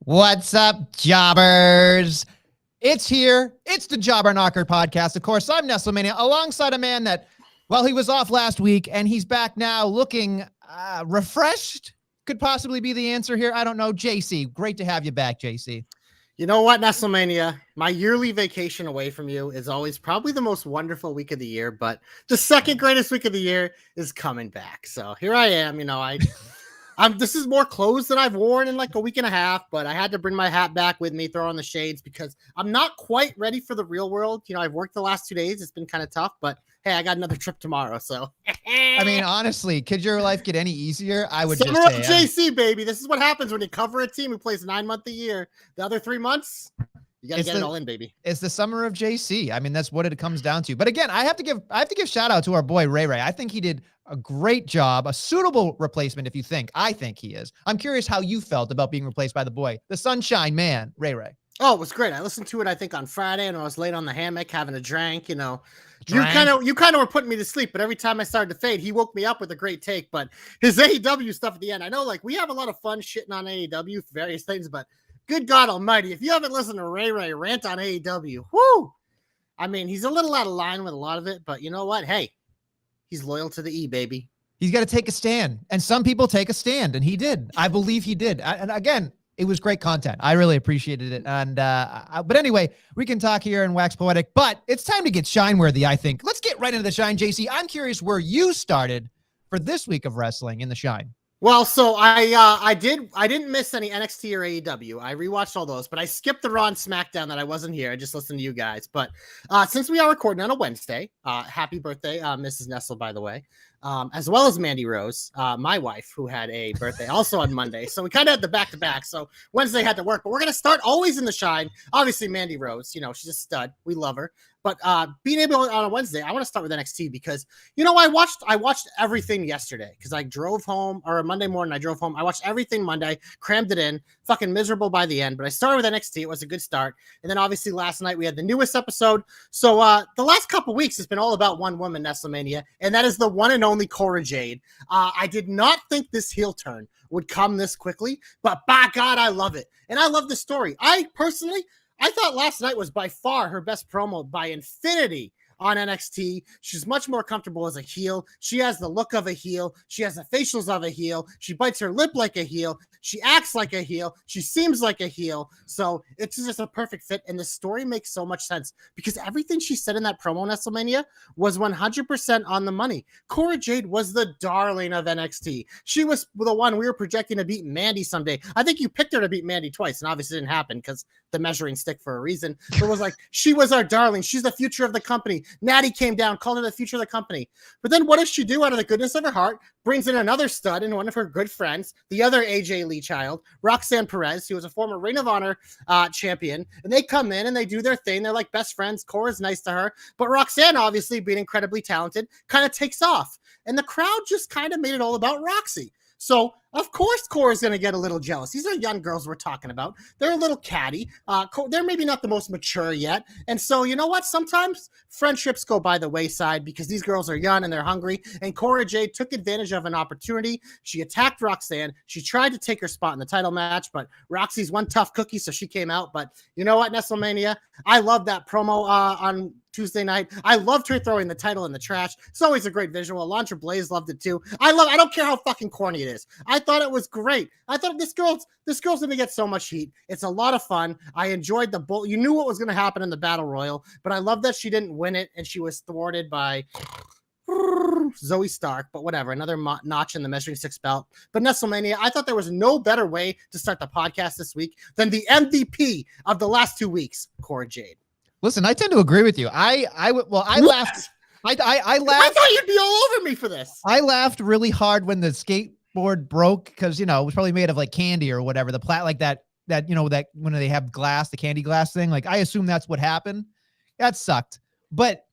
What's up, jobbers? It's here. It's the Jobber Knocker podcast. Of course, I'm Nestlemania, alongside a man that, well, he was off last week, and he's back now looking refreshed. Could possibly be the answer here. I don't know. JC, great to have you back, JC. You know what, Nestlemania? My yearly vacation away from you is always probably the most wonderful week of the year, but the second greatest week of the year is coming back. So here I am. This is more clothes than I've worn in like a week and a half, but I had to bring my hat back with me, throw on the shades because I'm not quite ready for the real world. I've worked the last 2 days. It's been kind of tough, but hey, I got another trip tomorrow. So, I mean, honestly, could your life get any easier? I would Summer just say, of JC, baby. This is what happens when you cover a team who plays 9 months a year. The other 3 months, you got to get it all in, baby. It's the summer of JC. I mean, that's what it comes down to. But again, I have to give shout out to our boy Ray Ray. I think he did a great job, a suitable replacement. I think he is. I'm curious how you felt about being replaced by the boy, the sunshine man, Ray Ray. Oh, it was great. I listened to it, I think, on Friday, and I was laid on the hammock having a drink. You kind of were putting me to sleep, but every time I started to fade, he woke me up with a great take. But his AEW stuff at the end, I know, we have a lot of fun shitting on AEW for various things, but good God Almighty, if you haven't listened to Ray Ray rant on AEW, whoo! I mean, he's a little out of line with a lot of it, but you know what? Hey, he's loyal to the E, baby. He's got to take a stand, and some people take a stand, and he did. I believe he did. And again, it was great content. I really appreciated it. And but anyway, we can talk here and wax poetic, but it's time to get shine worthy, I think. Let's get right into the shine, JC. I'm curious where you started for this week of wrestling in the shine. Well, so I didn't miss any NXT or AEW. I rewatched all those, but I skipped the Raw and SmackDown that I wasn't here. I just listened to you guys. But since we are recording on a Wednesday, happy birthday, Mrs. Nestle, by the way, as well as Mandy Rose, my wife, who had a birthday also on Monday. So we kind of had the back-to-back. So Wednesday had to work, but we're going to start always in the shine. Obviously, Mandy Rose, she's a stud. We love her. But being able on a Wednesday, I want to start with NXT because, I watched everything yesterday because I drove home, or Monday morning I drove home. I watched everything Monday, crammed it in, fucking miserable by the end. But I started with NXT. It was a good start. And then obviously last night we had the newest episode. So the last couple weeks has been all about one woman, Nestlemania, and that is the one and only Cora Jade. I did not think this heel turn would come this quickly, but by God, I love it. And I love the story. I thought last night was by far her best promo by infinity on NXT. She's much more comfortable as a heel. She has the look of a heel. She has the facials of a heel. She bites her lip like a heel. She acts like a heel. She seems like a heel. So it's just a perfect fit. And the story makes so much sense because everything she said in that promo, Nestlemania, was 100% on the money. Cora Jade was the darling of NXT. She was the one we were projecting to beat Mandy someday. I think you picked her to beat Mandy twice, and obviously it didn't happen because the measuring stick for a reason. But it was like, she was our darling. She's the future of the company. Natty came down, called her the future of the company. But then what does she do out of the goodness of her heart? Brings in another stud and one of her good friends, the other AJ Lee child, Roxanne Perez, who was a former Ring of Honor champion. And they come in and they do their thing. They're like best friends. Cora's nice to her. But Roxanne, obviously being incredibly talented, kind of takes off. And the crowd just kind of made it all about Roxy. So Of course, Cora's going to get a little jealous. These are young girls we're talking about. They're a little catty. They're maybe not the most mature yet. And so, you know what? Sometimes friendships go by the wayside because these girls are young and they're hungry. And Cora Jade took advantage of an opportunity. She attacked Roxanne. She tried to take her spot in the title match, but Roxy's one tough cookie, so she came out. But you know what, Nestlemania? I love that promo on Tuesday night. I loved her throwing the title in the trash. It's always a great visual. Alondra Blaze loved it too. I don't care how fucking corny it is. I thought it was great. I thought this girl's gonna get so much heat. It's a lot of fun. I enjoyed the bull. You knew what was gonna happen in the battle royal, but I love that she didn't win it and she was thwarted by Zoe Stark, but whatever, another notch in the measuring stick belt. But Nestlemania, I thought there was no better way to start the podcast this week than the MVP of the last 2 weeks, Cora Jade. Listen, I tend to agree with you. I laughed. I laughed. I thought you'd be all over me for this. I laughed really hard when the skateboard broke because it was probably made of like candy or whatever. The like that that when they have glass, the candy glass thing. Like I assume that's what happened. That sucked. But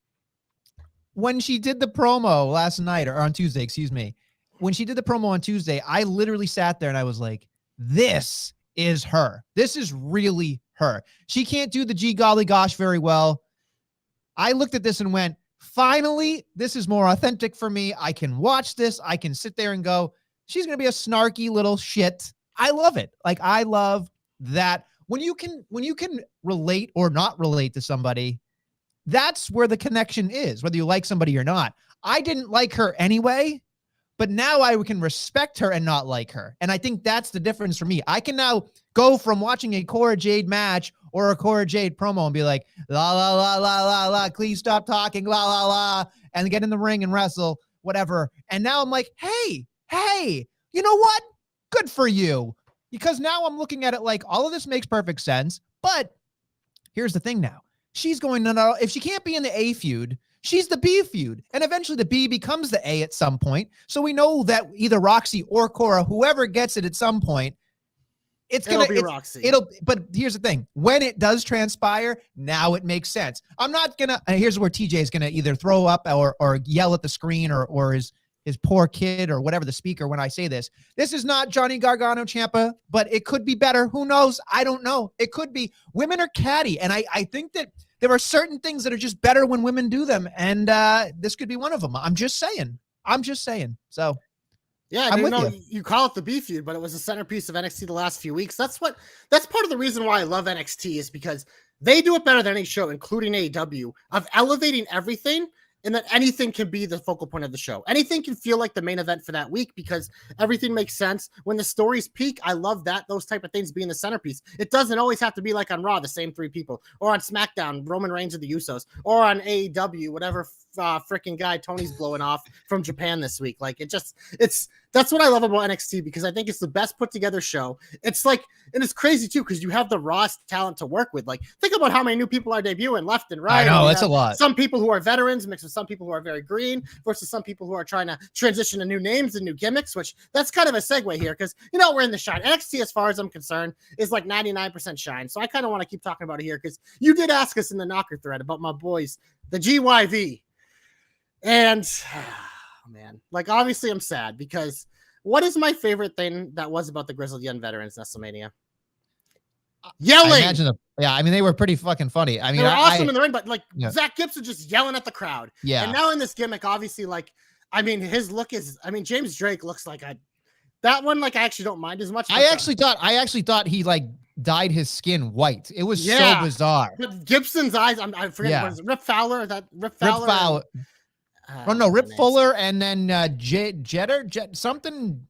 when she did the promo last night or on Tuesday, excuse me, when she did the promo on Tuesday, I literally sat there and I was like, "This is her. This is really her." She can't do the gee golly gosh very well. I looked at this and went, finally, this is more authentic for me. I can watch this. I can sit there and go, she's going to be a snarky little shit. I love it. Like, I love that when you can relate or not relate to somebody, that's where the connection is, whether you like somebody or not. I didn't like her anyway, but now I can respect her and not like her. And I think that's the difference for me. I can now go from watching a Cora Jade match or a Cora Jade promo and be like, la, la, la, la, la, la, please stop talking, la, la, la, and get in the ring and wrestle, whatever. And now I'm like, hey, you know what? Good for you. Because now I'm looking at it like all of this makes perfect sense. But here's the thing now. She's going to know if she can't be in the A feud, she's the B feud. And eventually the B becomes the A at some point. So we know that either Roxy or Cora, whoever gets it at some point, it'll be Roxy. But here's the thing. When it does transpire, now it makes sense. I'm not going to, here's where TJ is going to either throw up or yell at the screen or his poor kid or whatever the speaker when I say this. This is not Johnny Gargano Ciampa, but it could be better. Who knows? I don't know. It could be. Women are catty. And I think that there are certain things that are just better when women do them. And this could be one of them. I'm just saying. So. Yeah, I know you call it the B feud, but it was a centerpiece of NXT the last few weeks. That's part of the reason why I love NXT is because they do it better than any show, including AEW, of elevating everything and that anything can be the focal point of the show. Anything can feel like the main event for that week because everything makes sense. When the stories peak, I love that, those type of things being the centerpiece. It doesn't always have to be like on Raw, the same three people, or on SmackDown, Roman Reigns and the Usos, or on AEW, whatever freaking guy Tony's blowing off from Japan this week. Like that's what I love about NXT because I think it's the best put together show. It's like, and it's crazy too because you have the rawest talent to work with. Like, think about how many new people are debuting left and right. I know, it's a lot. Some people who are veterans mixed with some people who are very green versus some people who are trying to transition to new names and new gimmicks, which that's kind of a segue here because, we're in the shine. NXT, as far as I'm concerned, is like 99% shine. So I kind of want to keep talking about it here because you did ask us in the knocker thread about my boys, the GYV. And man, like obviously I'm sad because what is my favorite thing that was about the Grizzled Young Veterans, Nestlemania? Yelling. They were pretty fucking funny. I mean, they were awesome in the ring, but Zach Gibson just yelling at the crowd. Yeah. And now in this gimmick, obviously, his look is, James Drake looks like that one. Like I actually don't mind as much. I actually thought he dyed his skin white. It was so bizarre. But Gibson's eyes, I forget what is it, Rip Fowler? Rip Fowler. Rip Fuller and then Jetter, something.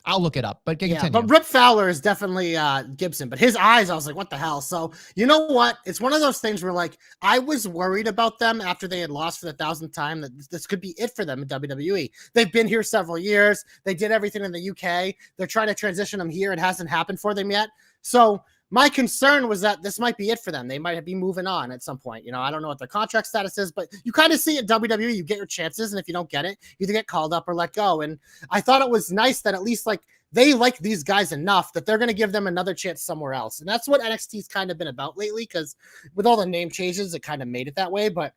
I'll look it up, but continue. But Rip Fowler is definitely Gibson, but his eyes, I was like, what the hell? So you know what? It's one of those things where I was worried about them after they had lost for the 1,000th time that this could be it for them in WWE. They've been here several years. They did everything in the UK. They're trying to transition them here. It hasn't happened for them yet. So my concern was that this might be it for them. They might be moving on at some point. I don't know what their contract status is, but you kind of see it in WWE. You get your chances, and if you don't get it, you either get called up or let go. And I thought it was nice that at least they like these guys enough that they're going to give them another chance somewhere else. And that's what NXT's kind of been about lately, because with all the name changes, it kind of made it that way. But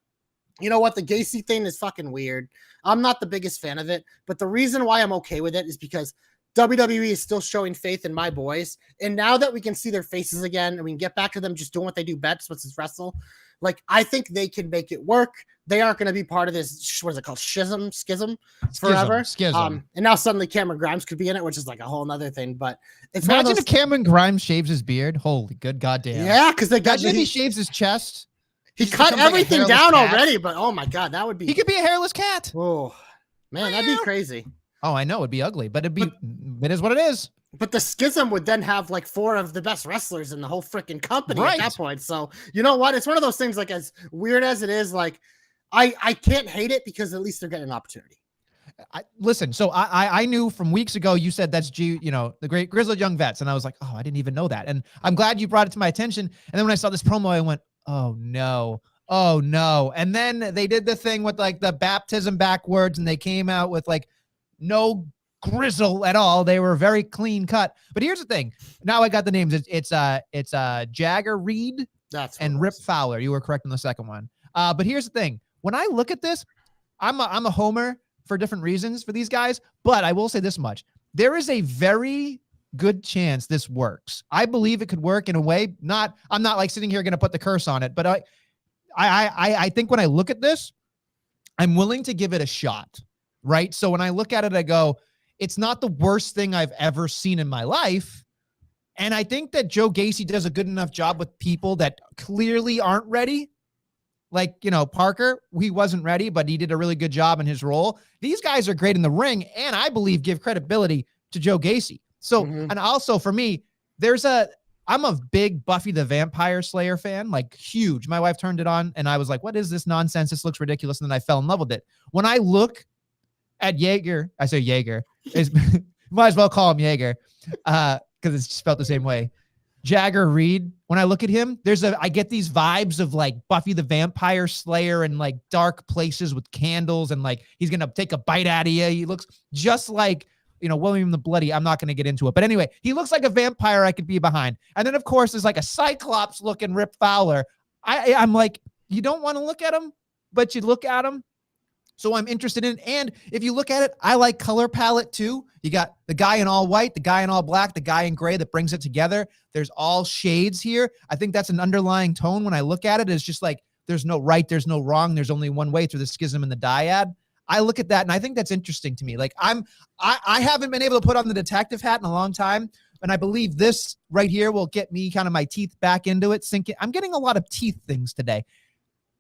you know what? The Gacy thing is fucking weird. I'm not the biggest fan of it, but the reason why I'm okay with it is because WWE is still showing faith in my boys. And now that we can see their faces again and we can get back to them just doing what they do best, which is wrestle, like, I think they can make it work. They aren't going to be part of this, what is it called? Schism forever. Schism. And now suddenly Cameron Grimes could be in it, which is like a whole nother thing. But it's imagine if Cameron Grimes shaves his beard. Holy good goddamn. Yeah, because they got he shaves his chest. He cut everything down already, but oh my god, that would be. He could be a hairless cat. Oh man, that'd be crazy. Oh, I know it'd be ugly, but it is what it is. But the Schism would then have like 4 of the best wrestlers in the whole freaking company at that point. So you know what? It's one of those things. Like, as weird as it is, like I can't hate it because at least they're getting an opportunity. Listen, so I knew from weeks ago you said that's the great Grizzled Young Vets, and I was like, oh, I didn't even know that, and I'm glad you brought it to my attention. And then when I saw this promo, I went, oh no. And then they did the thing with like the baptism backwards, and they came out with like no grizzle at all. They were very clean cut. But here's the thing. Now I got the names. It's Jagger Reed and Rip Fowler. You were correct on the second one. But here's the thing. When I look at this, I'm a homer for different reasons for these guys, but I will say this much. There is a very good chance this works. I believe it could work in a way. I'm not like sitting here going to put the curse on it, but I think when I look at this, I'm willing to give it a shot, right? So when I look at it, I go, it's not the worst thing I've ever seen in my life. And I think that Joe Gacy does a good enough job with people that clearly aren't ready. Like, Parker, he wasn't ready, but he did a really good job in his role. These guys are great in the ring, and I believe give credibility to Joe Gacy. So, and also for me, I'm a big Buffy the Vampire Slayer fan, like huge. My wife turned it on, and I was like, what is this nonsense? This looks ridiculous. And then I fell in love with it. When I look at Jaeger, I say Jaeger, might as well call him Jaeger, because it's spelled the same way. Jagger Reed, when I look at him, I get these vibes of like Buffy the Vampire Slayer and like dark places with candles, and like he's going to take a bite out of you. He looks just like, William the Bloody. I'm not going to get into it. But anyway, he looks like a vampire I could be behind. And then, of course, there's like a Cyclops looking Rip Fowler. I'm like, you don't want to look at him, but you look at him. So I'm interested in, and if you look at it, I like color palette too. You got the guy in all white, the guy in all black, the guy in gray that brings it together. There's all shades here. I think that's an underlying tone when I look at it. It's just like, there's no right, there's no wrong. There's only one way through the schism and the dyad. I look at that and I think that's interesting to me. Like I haven't been able to put on the detective hat in a long time. And I believe this right here will get me kind of my teeth back into it, sinking. I'm getting a lot of teeth things today.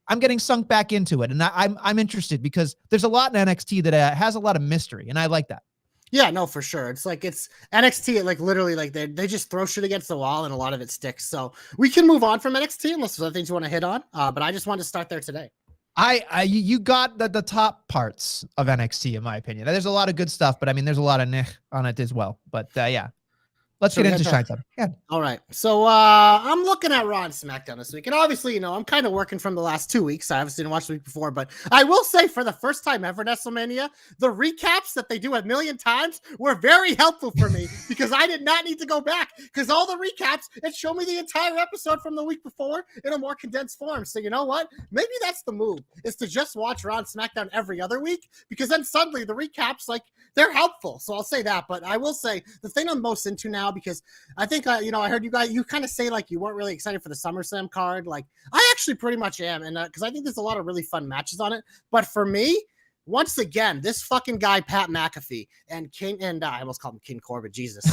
I'm getting sunk back into it, and I'm interested because there's a lot in NXT that has a lot of mystery, and I like that. Yeah, no, for sure. It's like it's NXT, like literally, like they just throw shit against the wall, and a lot of it sticks. So we can move on from NXT unless there's other things you want to hit on. But I just wanted to start there today. You got the top parts of NXT in my opinion. There's a lot of good stuff, but I mean, there's a lot of neh on it as well. But yeah. Let's get into Shine Time. Yeah. All right. So I'm looking at Raw and SmackDown this week. And obviously, I'm kind of working from the last 2 weeks. I obviously didn't watch the week before. But I will say, for the first time ever, Nestlemania, the recaps that they do a million times were very helpful for me because I did not need to go back. Because all the recaps, it showed me the entire episode from the week before in a more condensed form. So you know what? Maybe that's the move, is to just watch Raw and SmackDown every other week. Because then suddenly the recaps, like, they're helpful. So I'll say that. But I will say, the thing I'm most into now, because I think, I heard you kind of say like you weren't really excited for the SummerSlam card. Like I actually pretty much am. And because I think there's a lot of really fun matches on it. But for me, once again, this fucking guy, Pat McAfee and King, and I almost called him King Corbin. Jesus.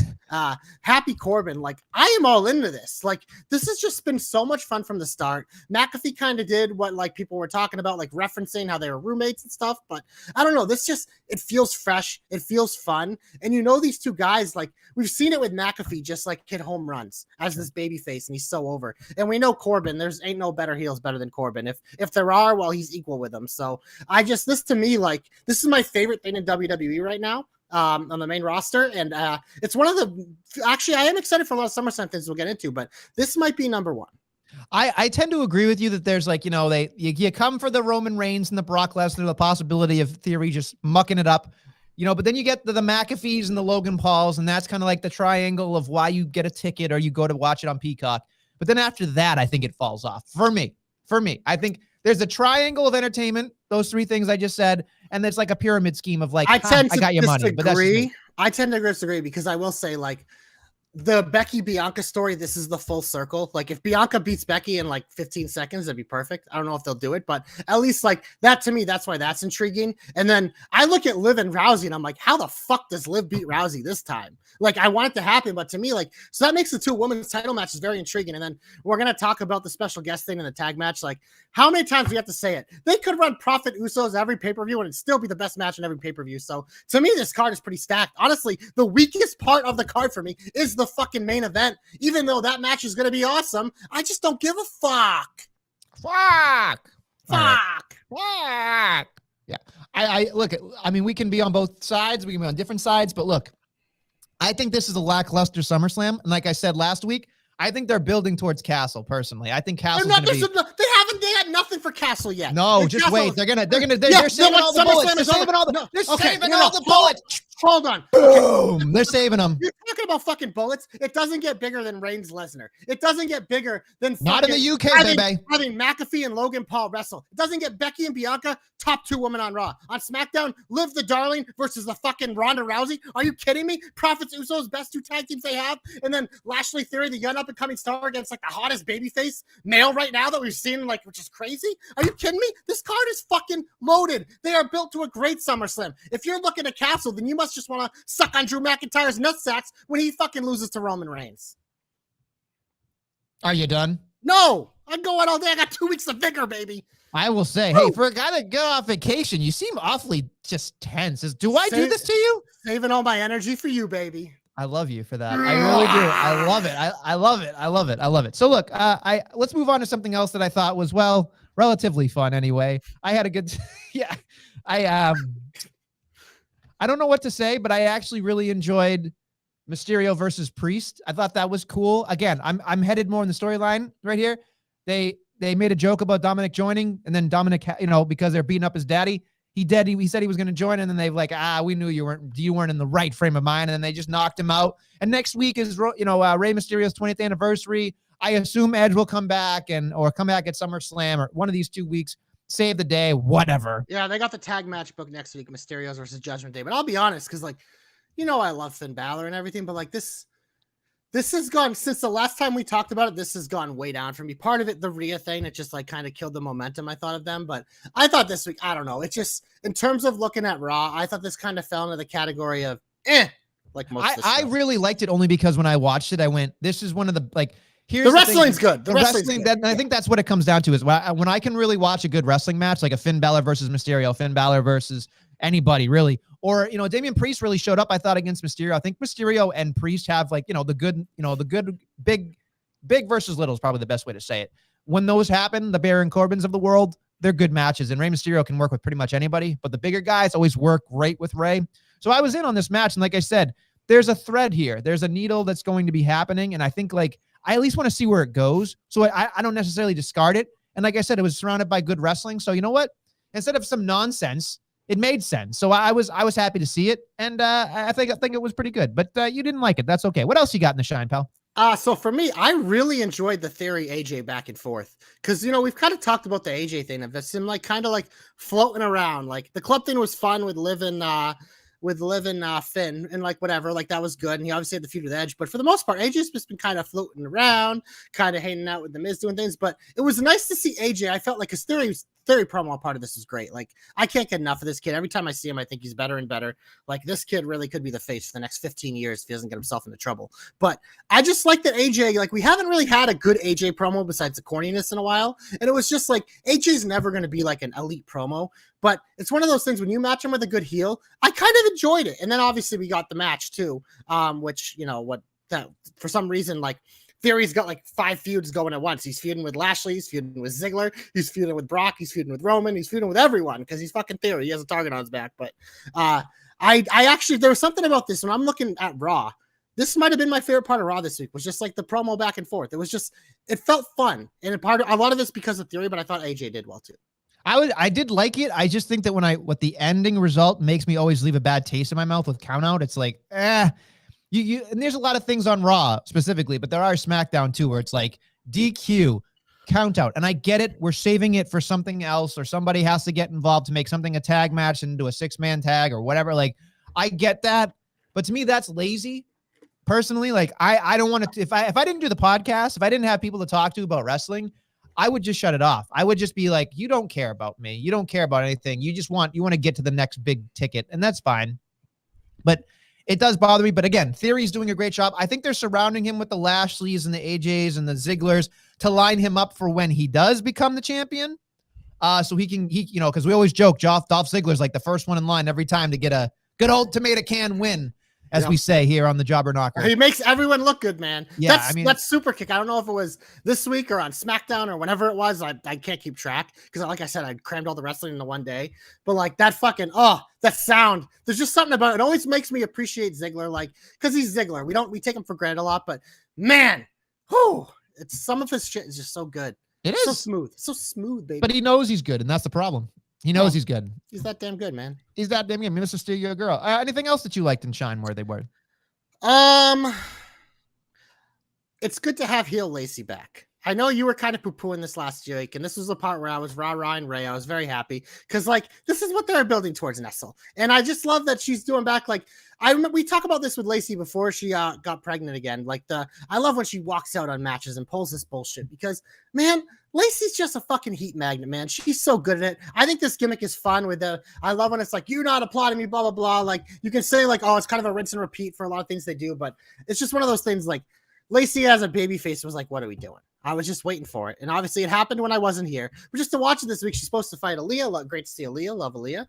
Happy Corbin. Like I am all into this. Like this has just been so much fun from the start. McAfee kind of did what like people were talking about, like referencing how they were roommates and stuff. But I don't know. It feels fresh. It feels fun. And these two guys, like we've seen it with McAfee, just like hit home runs as this baby face, and he's so over. And we know Corbin, ain't no better heels better than Corbin. If there are, well, he's equal with them. So this to me, like this is my favorite thing in WWE right now. On the main roster, and it's one of the. Actually, I am excited for a lot of SummerSlam things we'll get into, but this might be number one. I tend to agree with you that there's like you come for the Roman Reigns and the Brock Lesnar, the possibility of Theory just mucking it up, but then you get the McAfees and the Logan Pauls, and that's kind of like the triangle of why you get a ticket or you go to watch it on Peacock. But then after that, I think it falls off for me. I think there's a triangle of entertainment, those three things I just said, and there's like a pyramid scheme of like, I tend to got your disagree. money. But that's I tend to disagree because I will say, like, the Becky Bianca story, this is the full circle. Like, if Bianca beats Becky in like 15 seconds, that'd be perfect. I don't know if they'll do it, but at least like that to me, that's why that's intriguing. And then I look at Liv and Rousey and I'm like, how the fuck does Liv beat Rousey this time? Like, I want it to happen, but to me, like, so that makes the two women's title matches very intriguing. And then we're going to talk about the special guest thing in the tag match. Like, how many times do we have to say it? They could run Prophet Usos every pay-per-view and it'd still be the best match in every pay-per-view. So to me, this card is pretty stacked. Honestly, the weakest part of the card for me is the fucking main event. Even though that match is going to be awesome, I just don't give a fuck. Fuck. Fuck. Fuck. Yeah. I look, I mean, we can be on both sides. We can be on different sides, but look, I think this is a lackluster SummerSlam. And like I said last week, I think they're building towards Castle. Personally, I think Castle's going to be. They had nothing for Castle yet. No, just Castle, wait. They're saving all the bullets. They're saving all the bullets. Hold on. Boom. They're saving them. You're talking about fucking bullets. It doesn't get bigger than Reigns Lesnar. It doesn't get bigger than not in the UK, baby. Having McAfee and Logan Paul wrestle. It doesn't get Becky and Bianca top two women on Raw. On SmackDown, Liv the Darling versus the fucking Ronda Rousey. Are you kidding me? Profits Usos, best two tag teams they have, and then Lashley Theory, the young up and coming star against like the hottest babyface male right now that we've seen, like, which is crazy. Are you kidding me? This card is fucking loaded. They are built to a great SummerSlam. If you're looking at Castle, then you must just want to suck on Drew McIntyre's nutsacks when he fucking loses to Roman Reigns. Are you done? No, I'm going all day. I got 2 weeks of vigor, baby. I will say, hey, for a guy that got off vacation, you seem awfully just tense. Do I do this to you? Saving all my energy for you, baby. I love you for that. I really do. I love it. I love it. I love it. I love it. So look, let's move on to something else that I thought was, well, relatively fun anyway. I had a good, yeah. I don't know what to say, but I actually really enjoyed Mysterio versus Priest. I thought that was cool. Again, I'm headed more in the storyline right here. They made a joke about Dominic joining, and then Dominic, because they're beating up his daddy. He said he was going to join, and then they've like, we knew you weren't in the right frame of mind, and then they just knocked him out. And next week is Rey Mysterio's 20th anniversary. I assume Edge will come back or come back at SummerSlam or one of these 2 weeks. Save the day, whatever. Yeah, they got the tag match book next week, Mysterios versus Judgment Day. But I'll be honest, because like, I love Finn Balor and everything, but like this has gone, since the last time we talked about it, this has gone way down for me. Part of it, the Rhea thing, it just like kind of killed the momentum I thought of them. But I thought this week, I don't know. It just, in terms of looking at Raw, I thought this kind of fell into the category of like most of the I really liked it only because when I watched it, I went, this is one of the, like, here's the wrestling's good. The wrestling, and I think that's what it comes down to is when I can really watch a good wrestling match, like a Finn Balor versus Mysterio, Finn Balor versus anybody really, or, Damian Priest really showed up, I thought, against Mysterio. I think Mysterio and Priest have like, the good, big versus little is probably the best way to say it. When those happen, the Baron Corbins of the world, they're good matches, and Rey Mysterio can work with pretty much anybody, but the bigger guys always work great with Rey. So I was in on this match, and like I said, there's a thread here. There's a needle that's going to be happening, and I think like I at least want to see where it goes. So I don't necessarily discard it. And like I said, it was surrounded by good wrestling. So you know what? Instead of some nonsense, it made sense. So I was happy to see it, and I think it was pretty good. But you didn't like it. That's okay. What else you got in the shine, pal? So for me, I really enjoyed the Theory AJ back and forth because we've kind of talked about the AJ thing of this, him like kind of like floating around. Like the club thing was fun with living Finn and like whatever, like that was good. And he obviously had the feud with Edge, but for the most part, AJ's just been kind of floating around, kind of hanging out with the Miz doing things. But it was nice to see AJ. I felt like his Theory promo part of this is great. Like I can't get enough of this kid. Every time I see him, I think he's better and better. Like this kid really could be the face for the next 15 years if he doesn't get himself into trouble. But I just like that AJ, like we haven't really had a good AJ promo besides the corniness in a while. And it was just like, AJ's never going to be like an elite promo, but it's one of those things when you match him with a good heel, I kind of enjoyed it. And then obviously we got the match too, which, that for some reason, like, Theory's got like 5 feuds going at once. He's feuding with Lashley, he's feuding with Ziggler, he's feuding with Brock, he's feuding with Roman, he's feuding with everyone because he's fucking Theory. He has a target on his back. But I actually, there was something about this when I'm looking at Raw. This might have been my favorite part of Raw this week, was just like the promo back and forth. It felt fun. And a lot of it's because of Theory, but I thought AJ did well too. I did like it. I just think that what the ending result makes me always leave a bad taste in my mouth with count out. It's like, You and there's a lot of things on Raw specifically, but there are SmackDown too, where it's like DQ, count out. And I get it. We're saving it for something else, or somebody has to get involved to make something a tag match and do a 6-man tag or whatever. Like, I get that. But to me, that's lazy. Personally, like I don't want to. If I didn't do the podcast, if I didn't have people to talk to about wrestling, I would just shut it off. I would just be like, you don't care about me. You don't care about anything. You want to get to the next big ticket, and that's fine. But it does bother me. But again, Theory's doing a great job. I think they're surrounding him with the Lashleys and the AJs and the Zigglers to line him up for when he does become the champion. So he because we always joke, Dolph Ziggler's like the first one in line every time to get a good old tomato can win, as we say here on the Jobber Knocker. He makes everyone look good, man. Yeah, that's super kick. I don't know if it was this week or on SmackDown or whenever it was. I can't keep track because, like I said, I crammed all the wrestling into one day. But like that fucking that sound. There's just something about it. It always makes me appreciate Ziggler, like because he's Ziggler. We take him for granted a lot, but man, it's some of his shit is just so good. It is so smooth, baby. But he knows he's good, and that's the problem. He knows he's good. He's that damn good, man. He's that damn good. Mr. Steal Your Girl. Anything else that you liked in Shine where they were? It's good to have heel Lacey back. I know you were kind of poo-pooing this last week, and this was the part where I was rah-rah and Ray. I was very happy because, like, this is what they're building towards Nestle. And I just love that she's doing back. Like, I remember we talked about this with Lacey before she got pregnant again. Like, I love when she walks out on matches and pulls this bullshit because, man, Lacey's just a fucking heat magnet, man. She's so good at it. I think this gimmick is fun I love when it's like, you're not applauding me, blah, blah, blah. Like, you can say, like, oh, it's kind of a rinse and repeat for a lot of things they do, but it's just one of those things, like, Lacey as a baby face was like, what are we doing? I was just waiting for it. And obviously it happened when I wasn't here. But just to watch it this week, she's supposed to fight Aaliyah. Great to see Aaliyah. Love Aaliyah.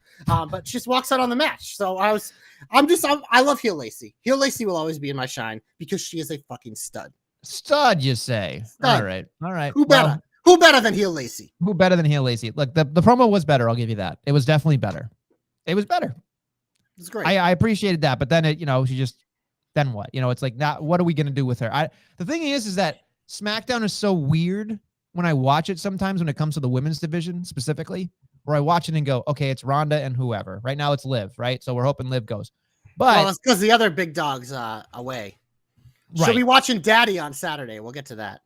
But she just walks out on the match. So I love heel Lacey. Heel Lacey will always be in my shine because she is a fucking stud. Stud, you say? Stud. All right. Who better? Who better than heel Lacey? Who better than heel Lacey? Look, the promo was better. I'll give you that. It was definitely better. It was better. It was great. I appreciated that. But then she just, then what? It's like, what are we going to do with her? The thing is that SmackDown is so weird when I watch it sometimes when it comes to the women's division specifically, where I watch it and go, okay, it's Ronda and whoever. Right now it's Liv, right? So we're hoping Liv goes. But it's because the other big dog's away. Right. She'll be watching Daddy on Saturday. We'll get to that.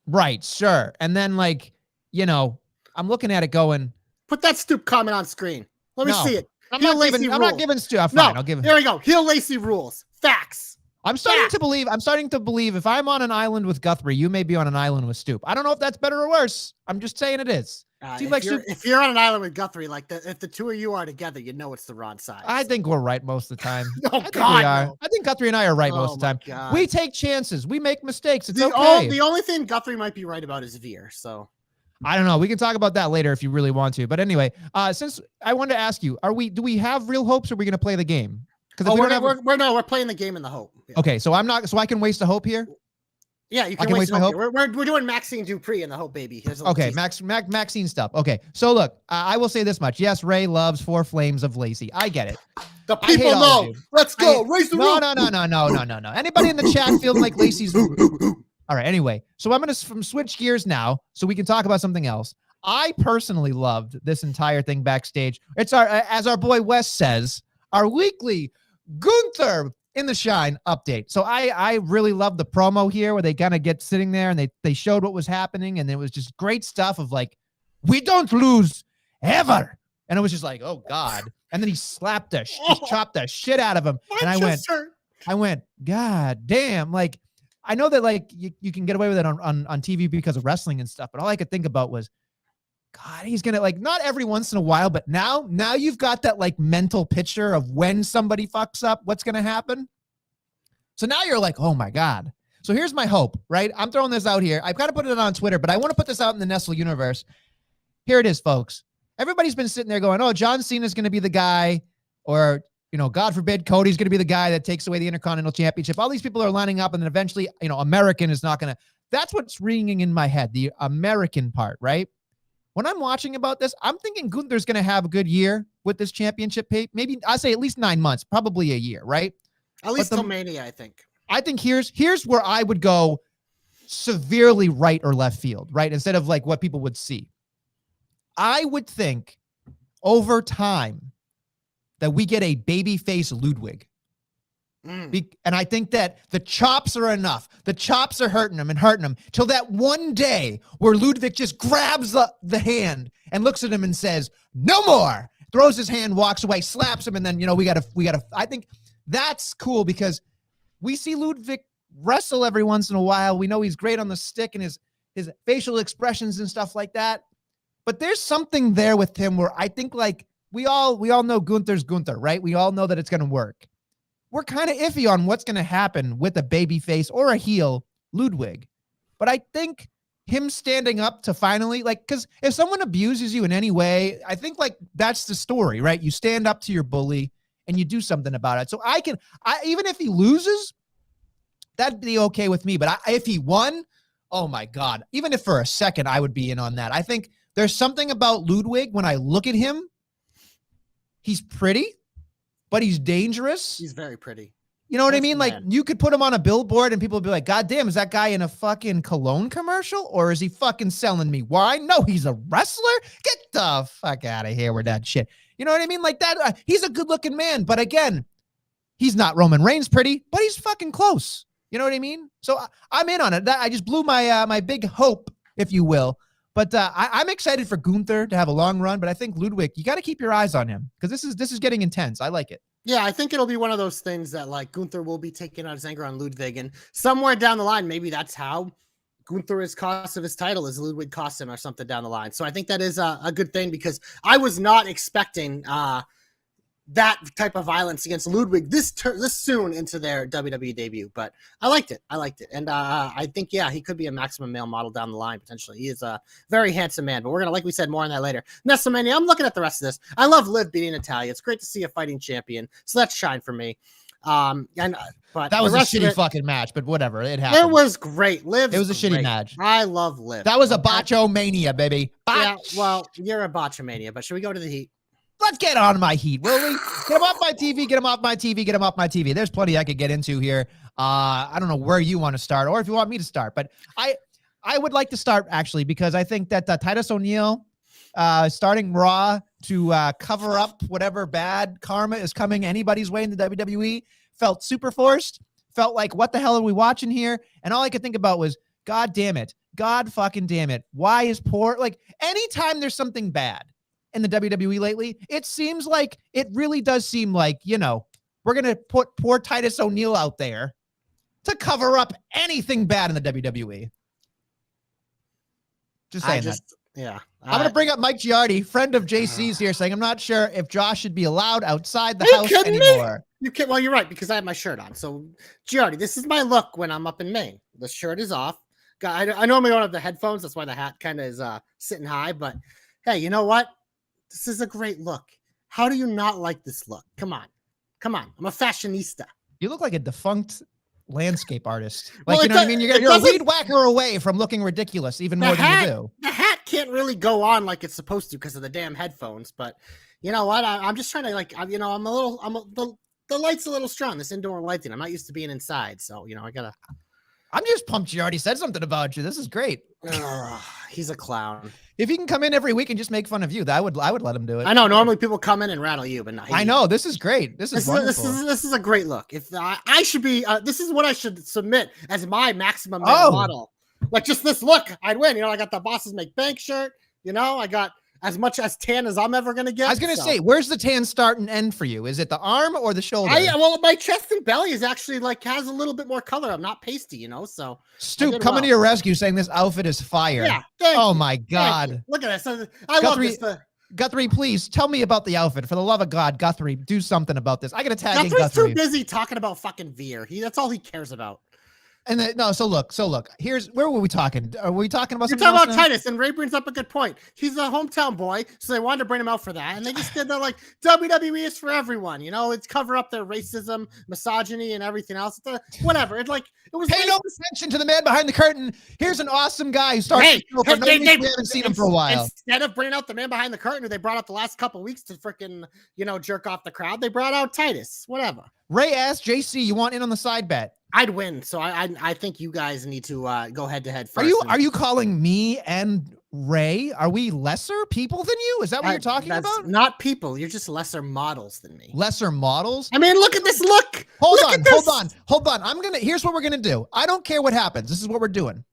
Right, sure. And then I'm looking at it going, put that Stoop comment on screen. Let me see it. I'm not giving Stoop. Fine, I'll give him. There we go. Heel Lacey rules. Facts. I'm starting to believe if I'm on an island with Guthrie, you may be on an island with Stoop. I don't know if that's better or worse. I'm just saying it is. If you're on an island with Guthrie, if the two of you are together, it's the wrong side. I think we're right most of the time. I think we are. No. I think Guthrie and I are right most of the time. God. We take chances. We make mistakes. It's okay. The only thing Guthrie might be right about is Veer. So I don't know. We can talk about that later if you really want to. But anyway, since I wanted to ask you, do we have real hopes or are we going to play the game? We're playing the game in the hope. Yeah. Okay, so I can waste a hope here. Yeah, you can waste my hope. We're doing Maxine Dupree in the hope, baby. Okay, Maxine stuff. Okay, so look, I will say this much. Yes, Ray loves 4 flames of Lacey. I get it. The people know. Let's go. Raise the roof. No. Anybody in the chat feeling like Lacey's? All right. Anyway, so I'm gonna switch gears now, so we can talk about something else. I personally loved this entire thing backstage. It's as our boy Wes says, our weekly Gunther in the Shine update. So I really love the promo here where they kind of get sitting there and they showed what was happening. And it was just great stuff of like, we don't lose ever. And it was just like, oh God. And then he slapped chopped the shit out of him. And I went, God damn. Like, I know that like you can get away with it on TV because of wrestling and stuff. But all I could think about was, God, he's going to like, not every once in a while, but now you've got that like mental picture of when somebody fucks up, what's going to happen. So now you're like, oh my God. So here's my hope, right? I'm throwing this out here. I've got to put it on Twitter, but I want to put this out in the Nestle universe. Here it is, folks. Everybody's been sitting there going, oh, John Cena's going to be the guy, or, God forbid, Cody's going to be the guy that takes away the Intercontinental Championship. All these people are lining up and then eventually, American is not going to, that's what's ringing in my head. The American part, right? When I'm watching about this, I'm thinking Gunther's going to have a good year with this championship. Maybe I say at least 9 months, probably a year, right? At least till Mania, I think. I think here's where I would go severely right or left field, right? Instead of like what people would see. I would think over time that we get a babyface Ludwig. And I think that the chops are enough. The chops are hurting him till that one day where Ludwig just grabs the hand and looks at him and says, no more, throws his hand, walks away, slaps him. And then, we gotta, I think that's cool because we see Ludwig wrestle every once in a while. We know he's great on the stick and his facial expressions and stuff like that. But there's something there with him where I think like we all know Gunther's Gunther, right? We all know that it's going to work. We're kind of iffy on what's going to happen with a baby face or a heel Ludwig. But I think him standing up to finally, like, because if someone abuses you in any way, I think like that's the story, right? You stand up to your bully and you do something about it. So even if he loses, that'd be okay with me. But if he won, oh my God, even if for a second I would be in on that. I think there's something about Ludwig when I look at him. He's pretty, but he's dangerous. He's very pretty. You know what I mean? Like you could put him on a billboard and people would be like, God damn, is that guy in a fucking cologne commercial or is he fucking selling me wine? No, he's a wrestler. Get the fuck out of here with that shit. You know what I mean? Like that. He's a good looking man, but again, he's not Roman Reigns pretty, but he's fucking close. You know what I mean? So I'm in on it. I just blew my, my big hope, if you will. But I'm excited for Gunther to have a long run, but I think Ludwig, you got to keep your eyes on him because this is getting intense. I like it. Yeah, I think it'll be one of those things that like Gunther will be taking out his anger on Ludwig, and somewhere down the line, maybe that's how Gunther is cost of his title is Ludwig cost him or something down the line. So I think that is a good thing because I was not expecting that type of violence against Ludwig this soon into their WWE debut, but I liked it. And I think, yeah, he could be a maximum male model down the line, potentially. He is a very handsome man, but we're going to, like we said, more on that later. Nestlemania, I'm looking at the rest of this. I love Liv beating Natalia. It's great to see a fighting champion. So that's shine for me. But that was a shitty fucking match, but whatever. It happened. It was great. Liv. It was a shitty match. I love Liv. That was a botch-o-mania, baby. Botch. Yeah, well, you're a botch-o-mania, but should we go to the heat? Let's get on my heat, will we? Get him off my TV, get him off my TV, get him off my TV. There's plenty I could get into here. I don't know where you want to start or if you want me to start, but I would like to start actually because I think that Titus O'Neil starting Raw to cover up whatever bad karma is coming anybody's way in the WWE felt super forced, felt like what the hell are we watching here? And all I could think about was, God damn it. God fucking damn it. Why is poor? Like anytime there's something bad in the WWE lately, it seems like it really does seem like, you know, we're going to put poor Titus O'Neil out there to cover up anything bad in the WWE. Just saying that. Yeah. I'm going to bring up Mike Giardi, friend of JC's here, saying I'm not sure if Josh should be allowed outside the house anymore. You can't. Well, you're right, because I have my shirt on. So, Giardi, this is my look when I'm up in Maine. The shirt is off. I normally don't have the headphones. That's why the hat kind of is sitting high. But, hey, you know what? This is a great look. How do you not like this look? Come on. I'm a fashionista. You look like a defunct landscape artist. Like, well, you know what I mean? You're a weed whacker away from looking ridiculous, even more than you do. The hat can't really go on like it's supposed to because of the damn headphones. But you know what? I'm just trying to the light's a little strong. This indoor lighting. I'm not used to being inside. So, you know, I'm just pumped you already said something about you. This is great. He's a clown. If he can come in every week and just make fun of you, I would let him do it. I know. Normally people come in and rattle you, but not. I know. This is great. This is wonderful. This is a great look. If I should be, this is what I should submit as my maximum male model. Like just this look, I'd win. You know, I got the Bosses Make Bank shirt. You know, I got as much as tan as I'm ever going to get. I was going to say, where's the tan start and end for you? Is it the arm or the shoulder? Well, my chest and belly is actually like has a little bit more color. I'm not pasty, you know, so. Stoop coming to your rescue saying this outfit is fire. Yeah. Oh my God. Look at this. I love this. Guthrie, please tell me about the outfit. For the love of God, Guthrie, do something about this. I got to tag in Guthrie's Guthrie. too busy talking about fucking Veer. That's all he cares about. And so look, here's where were we talking? Are we talking about? You're talking about Titus, and Ray brings up a good point. He's a hometown boy, so they wanted to bring him out for that, and they just did that like WWE is for everyone, you know. It's cover up their racism, misogyny, and everything else. Whatever. It was. Pay no attention to the man behind the curtain. Here's an awesome guy who started. We haven't seen him for a while. Instead of bringing out the man behind the curtain, who they brought out the last couple weeks to freaking jerk off the crowd, they brought out Titus. Whatever. Ray asked JC, "You want in on the side bet?" I'd win, so I think you guys need to go head to head first. Are you calling me and Ray? Are we lesser people than you? Is that what you're talking about? Not people. You're just lesser models than me. Lesser models? I mean, look at this look. Hold on. Here's what we're gonna do. I don't care what happens. This is what we're doing.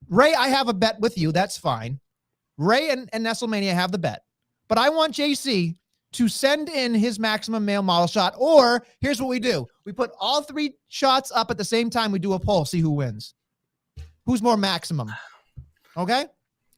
Ray, I have a bet with you. That's fine. Ray and Nestlemania have the bet, but I want JC to send in his maximum male model shot, or here's what we do. We put all 3 shots up at the same time. We do a poll, see who wins. Who's more maximum? Okay?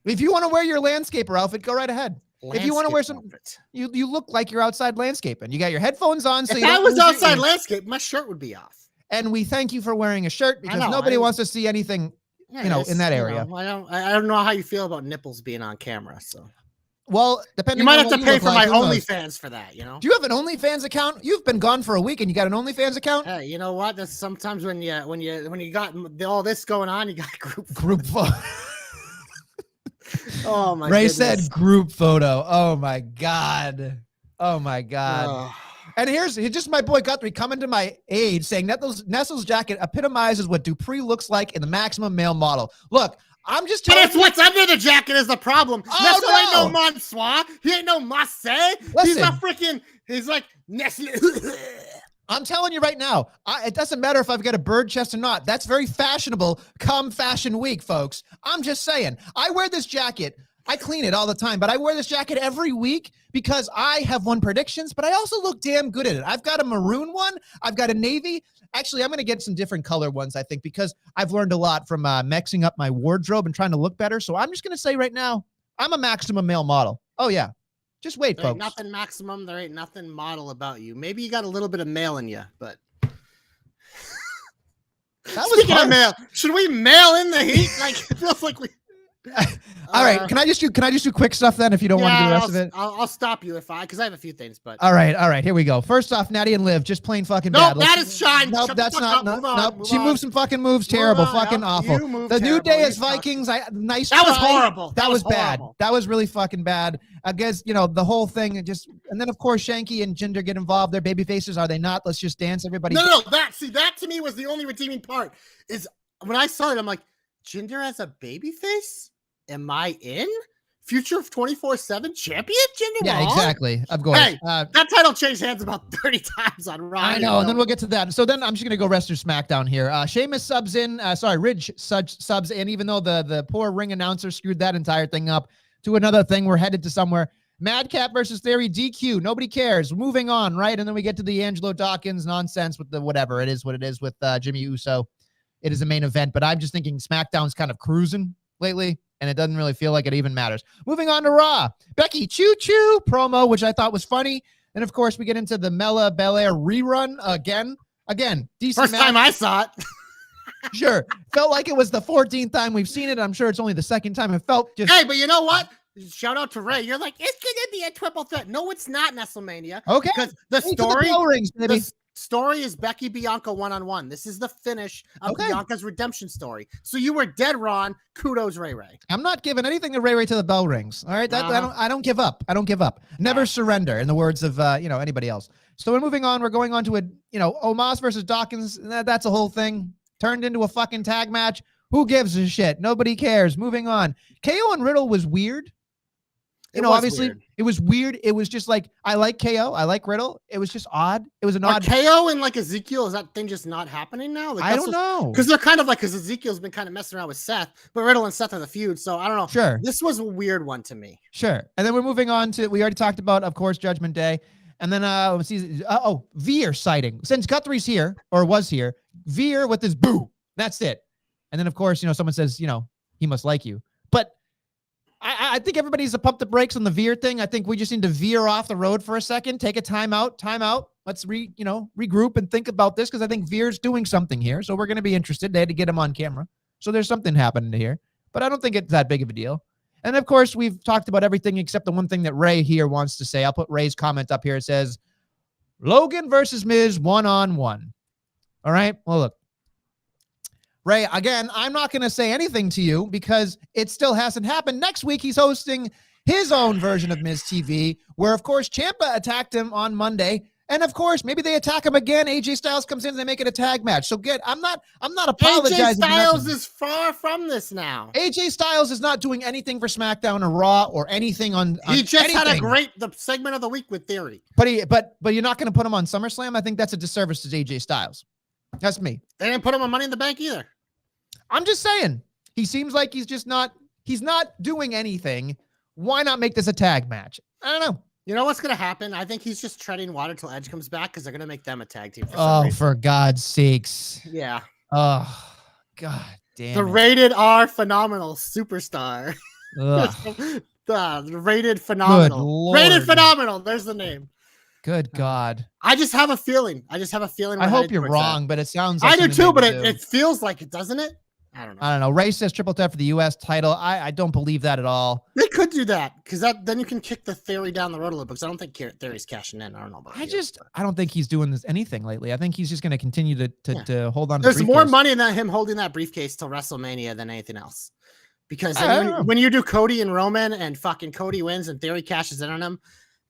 If you want to wear your landscaper outfit, go right ahead. If you want to wear some, you look like you're outside landscaping. You got your headphones on. So if I was outside landscape, my shirt would be off. And we thank you for wearing a shirt because nobody wants to see anything, in that area. I don't know how you feel about nipples being on camera. So, well, depending, you might have to pay for my OnlyFans for that. Do you have an OnlyFans account? You've been gone for a week and you got an OnlyFans account? Hey, you know what? That's sometimes when you got all this going on, you got a group photo. Oh my! Ray goodness. said group photo. Oh my god. Oh my god. Oh. And here's just my boy Guthrie coming to my aid, saying that Nestle's jacket epitomizes what Dupree looks like in the maximum male model. Look, I'm just telling you. But it's what's under the jacket is the problem. Oh, Nestle ain't no Monsois. He ain't no Marseille. He's a freaking. He's like Nestle. I'm telling you right now, it doesn't matter if I've got a bird chest or not. That's very fashionable come Fashion Week, folks. I'm just saying. I wear this jacket. I clean it all the time, but I wear this jacket every week because I have won predictions, but I also look damn good at it. I've got a maroon one. I've got a navy. Actually, I'm going to get some different color ones, I think, because I've learned a lot from mixing up my wardrobe and trying to look better. So I'm just going to say right now, I'm a maximum male model. Oh, yeah. Just wait, folks. Ain't nothing maximum. There ain't nothing model about you. Maybe you got a little bit of male in you, but... Speaking of mail, should we mail in the heat? Like, it feels like we... All right, can I just do quick stuff then if you don't want to do the rest of it? I'll stop you because I have a few things, but all right, here we go. First off, Natty and Liv just plain fucking bad. That is shine. Nope, that's not. Nope. She moved some fucking moves. Terrible, fucking awful. The New Day is Vikings. Nice. That was horrible. That was bad. That was really fucking bad. I guess the whole thing and then of course Shanky and Jinder get involved. They're baby faces, are they not? Let's just dance, everybody. No. That to me was the only redeeming part. Is when I saw it, I'm like, Jinder as a baby face. Am I in? Future of 24/7 champion? Jinder yeah, Mahal? Exactly. Of course. Hey, that title changed hands about 30 times on Raw. I know, and then we'll get to that. So then I'm just going to go rest through SmackDown here. Sheamus subs in. Ridge subs in, even though the poor ring announcer screwed that entire thing up. To another thing, we're headed to somewhere. Madcap versus Theory, DQ. Nobody cares. Moving on, right? And then we get to the Angelo Dawkins nonsense with the whatever it is, what it is with Jimmy Uso. It is a main event, but I'm just thinking SmackDown's kind of cruising lately. And it doesn't really feel like it even matters. Moving on to Raw. Becky Choo Choo promo, which I thought was funny. And of course, we get into the Mella Belair rerun again. Decent First time I saw it. Sure. Felt like it was the 14th time we've seen it. I'm sure it's only the second time. It felt just... Hey, but you know what? Shout out to Ray. You're like, it's going to be a triple threat. No, it's not, Nestlemania. Okay. Because the story is Becky Bianca one-on-one. This is the finish of Bianca's redemption story. So you were dead, Ron. Kudos, Ray. I'm not giving anything to Ray till the bell rings. All right. I don't give up. Never surrender, in the words of anybody else. So we're moving on. We're going on to Omos versus Dawkins. That's a whole thing. Turned into a fucking tag match. Who gives a shit? Nobody cares. Moving on. KO and Riddle was weird. Obviously weird. It was weird. It was just like, I like KO. I like Riddle. It was just odd. It was an odd. KO and like Ezekiel, is that thing just not happening now? Like, I don't know. Because they're kind of like, because Ezekiel's been kind of messing around with Seth, but Riddle and Seth are the feud. So I don't know. Sure. This was a weird one to me. Sure. And then we're moving on to, we already talked about, of course, Judgment Day. And then, Veer sighting. Since Guthrie's here, or was here, Veer with his boo. That's it. And then, of course, someone says, he must like you. But I think everybody needs to pump the brakes on the Veer thing. I think we just need to veer off the road for a second, take a time out. Let's regroup and think about this, because I think Veer's doing something here. So we're going to be interested. They had to get him on camera. So there's something happening here, but I don't think it's that big of a deal. And of course, we've talked about everything except the one thing that Ray here wants to say. I'll put Ray's comment up here. It says, Logan versus Miz one-on-one. All right. Well, look. Ray, again, I'm not going to say anything to you because it still hasn't happened. Next week, he's hosting his own version of Miz TV, where, of course, Ciampa attacked him on Monday. And, of course, maybe they attack him again. AJ Styles comes in and they make it a tag match. So, I'm not apologizing. AJ Styles is far from this now. AJ Styles is not doing anything for SmackDown or Raw or anything on He just anything. had a great segment of the week with Theory. But you're not going to put him on SummerSlam? I think that's a disservice to AJ Styles. That's me. They didn't put him on Money in the Bank either. I'm just saying, he seems like he's not doing anything. Why not make this a tag match? I don't know. You know what's gonna happen? I think he's just treading water till Edge comes back because they're gonna make them a tag team. For some Oh, reason. for God's sakes. Yeah. Oh, God damn The it. rated R phenomenal superstar. Ugh. The rated phenomenal. Lord. Rated phenomenal. There's the name. Good God. I just have a feeling. I hope you're wrong, but it sounds like I do something too, they but would do. it feels like it, doesn't it? I don't know. I don't know. Ray says triple threat for the U.S. title. I don't believe that at all. They could do that because then you can kick the Theory down the road a little bit. Because I don't think Theory's cashing in. I don't know about. I don't think he's doing anything lately. I think he's just going to continue to hold on. There's more money in him holding that briefcase till WrestleMania than anything else. Because when you do Cody and Roman and fucking Cody wins and Theory cashes in on him,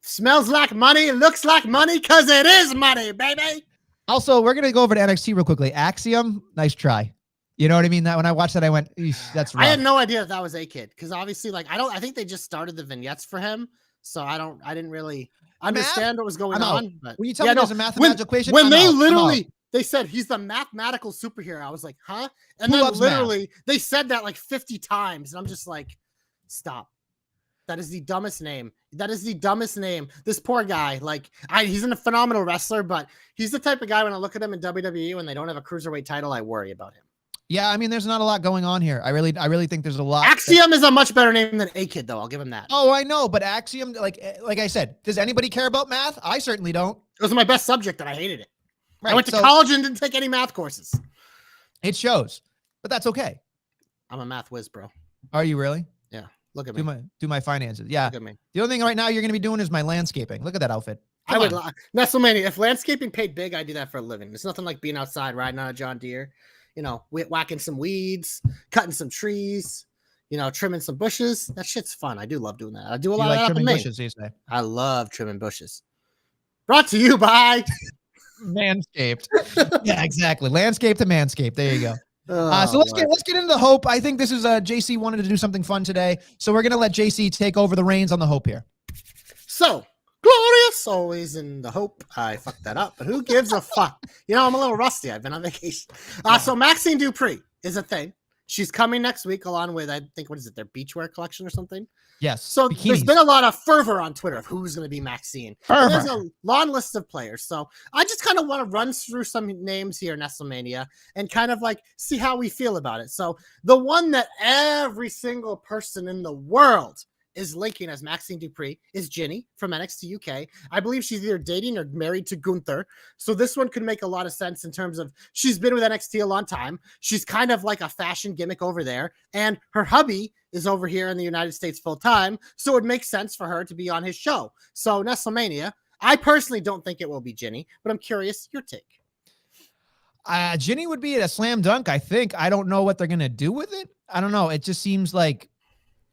smells like money, looks like money, because it is money, baby. Also, we're going to go over to NXT real quickly. Axiom, nice try. You know what I mean? That when I watched that, I went, that's rough. I had no idea that was A-Kid because obviously, I think they just started the vignettes for him, so I didn't really understand what was going on. But when you tell me there's a mathematical equation, when they said he's the mathematical superhero, I was like, huh? And then literally they said that like 50 times, and I'm just like, stop. That is the dumbest name. This poor guy, he's a phenomenal wrestler, but he's the type of guy when I look at him in WWE when they don't have a cruiserweight title, I worry about him. Yeah, I mean, there's not a lot going on here. I really think there's a lot. Axiom is a much better name than A-Kid, though. I'll give him that. Oh, I know, but Axiom, like I said, does anybody care about math? I certainly don't. It was my best subject, and I hated it. Right, I went to college and didn't take any math courses. It shows, but that's okay. I'm a math whiz, bro. Are you really? Yeah. Look at me. Do my finances. Yeah. Look at me. The only thing right now you're going to be doing is my landscaping. Look at that outfit. I would. Nestlemania, if landscaping paid big, I'd do that for a living. It's nothing like being outside riding on a John Deere. Whacking some weeds, cutting some trees, trimming some bushes. That shit's fun. I do love doing that. I do a lot of that trimming bushes, you say? I love trimming bushes. Brought to you by Manscaped. Yeah, exactly. Landscape to Manscaped. There you go. So let's get into the Hope. I think this is JC wanted to do something fun today, so we're gonna let JC take over the reins on the Hope here. So glorious, always in the Hope. I fucked that up, but who gives a fuck? I'm a little rusty. I've been on vacation. So Maxine Dupree is a thing. She's coming next week along with, I think, what is it, their beachwear collection or something? Yes. So there's been a lot of fervor on Twitter of who's going to be Maxine. There's a long list of players. So I just kind of want to run through some names here in Nestlemania and kind of see how we feel about it. So the one that every single person in the world is linking as Maxine Dupree is Ginny from NXT UK. I believe she's either dating or married to Gunther. So this one could make a lot of sense in terms of she's been with NXT a long time. She's kind of like a fashion gimmick over there. And her hubby is over here in the United States full time. So it makes sense for her to be on his show. So Nestlemania, I personally don't think it will be Ginny, but I'm curious your take. Ginny would be a slam dunk, I think. I don't know what they're going to do with it. I don't know. It just seems like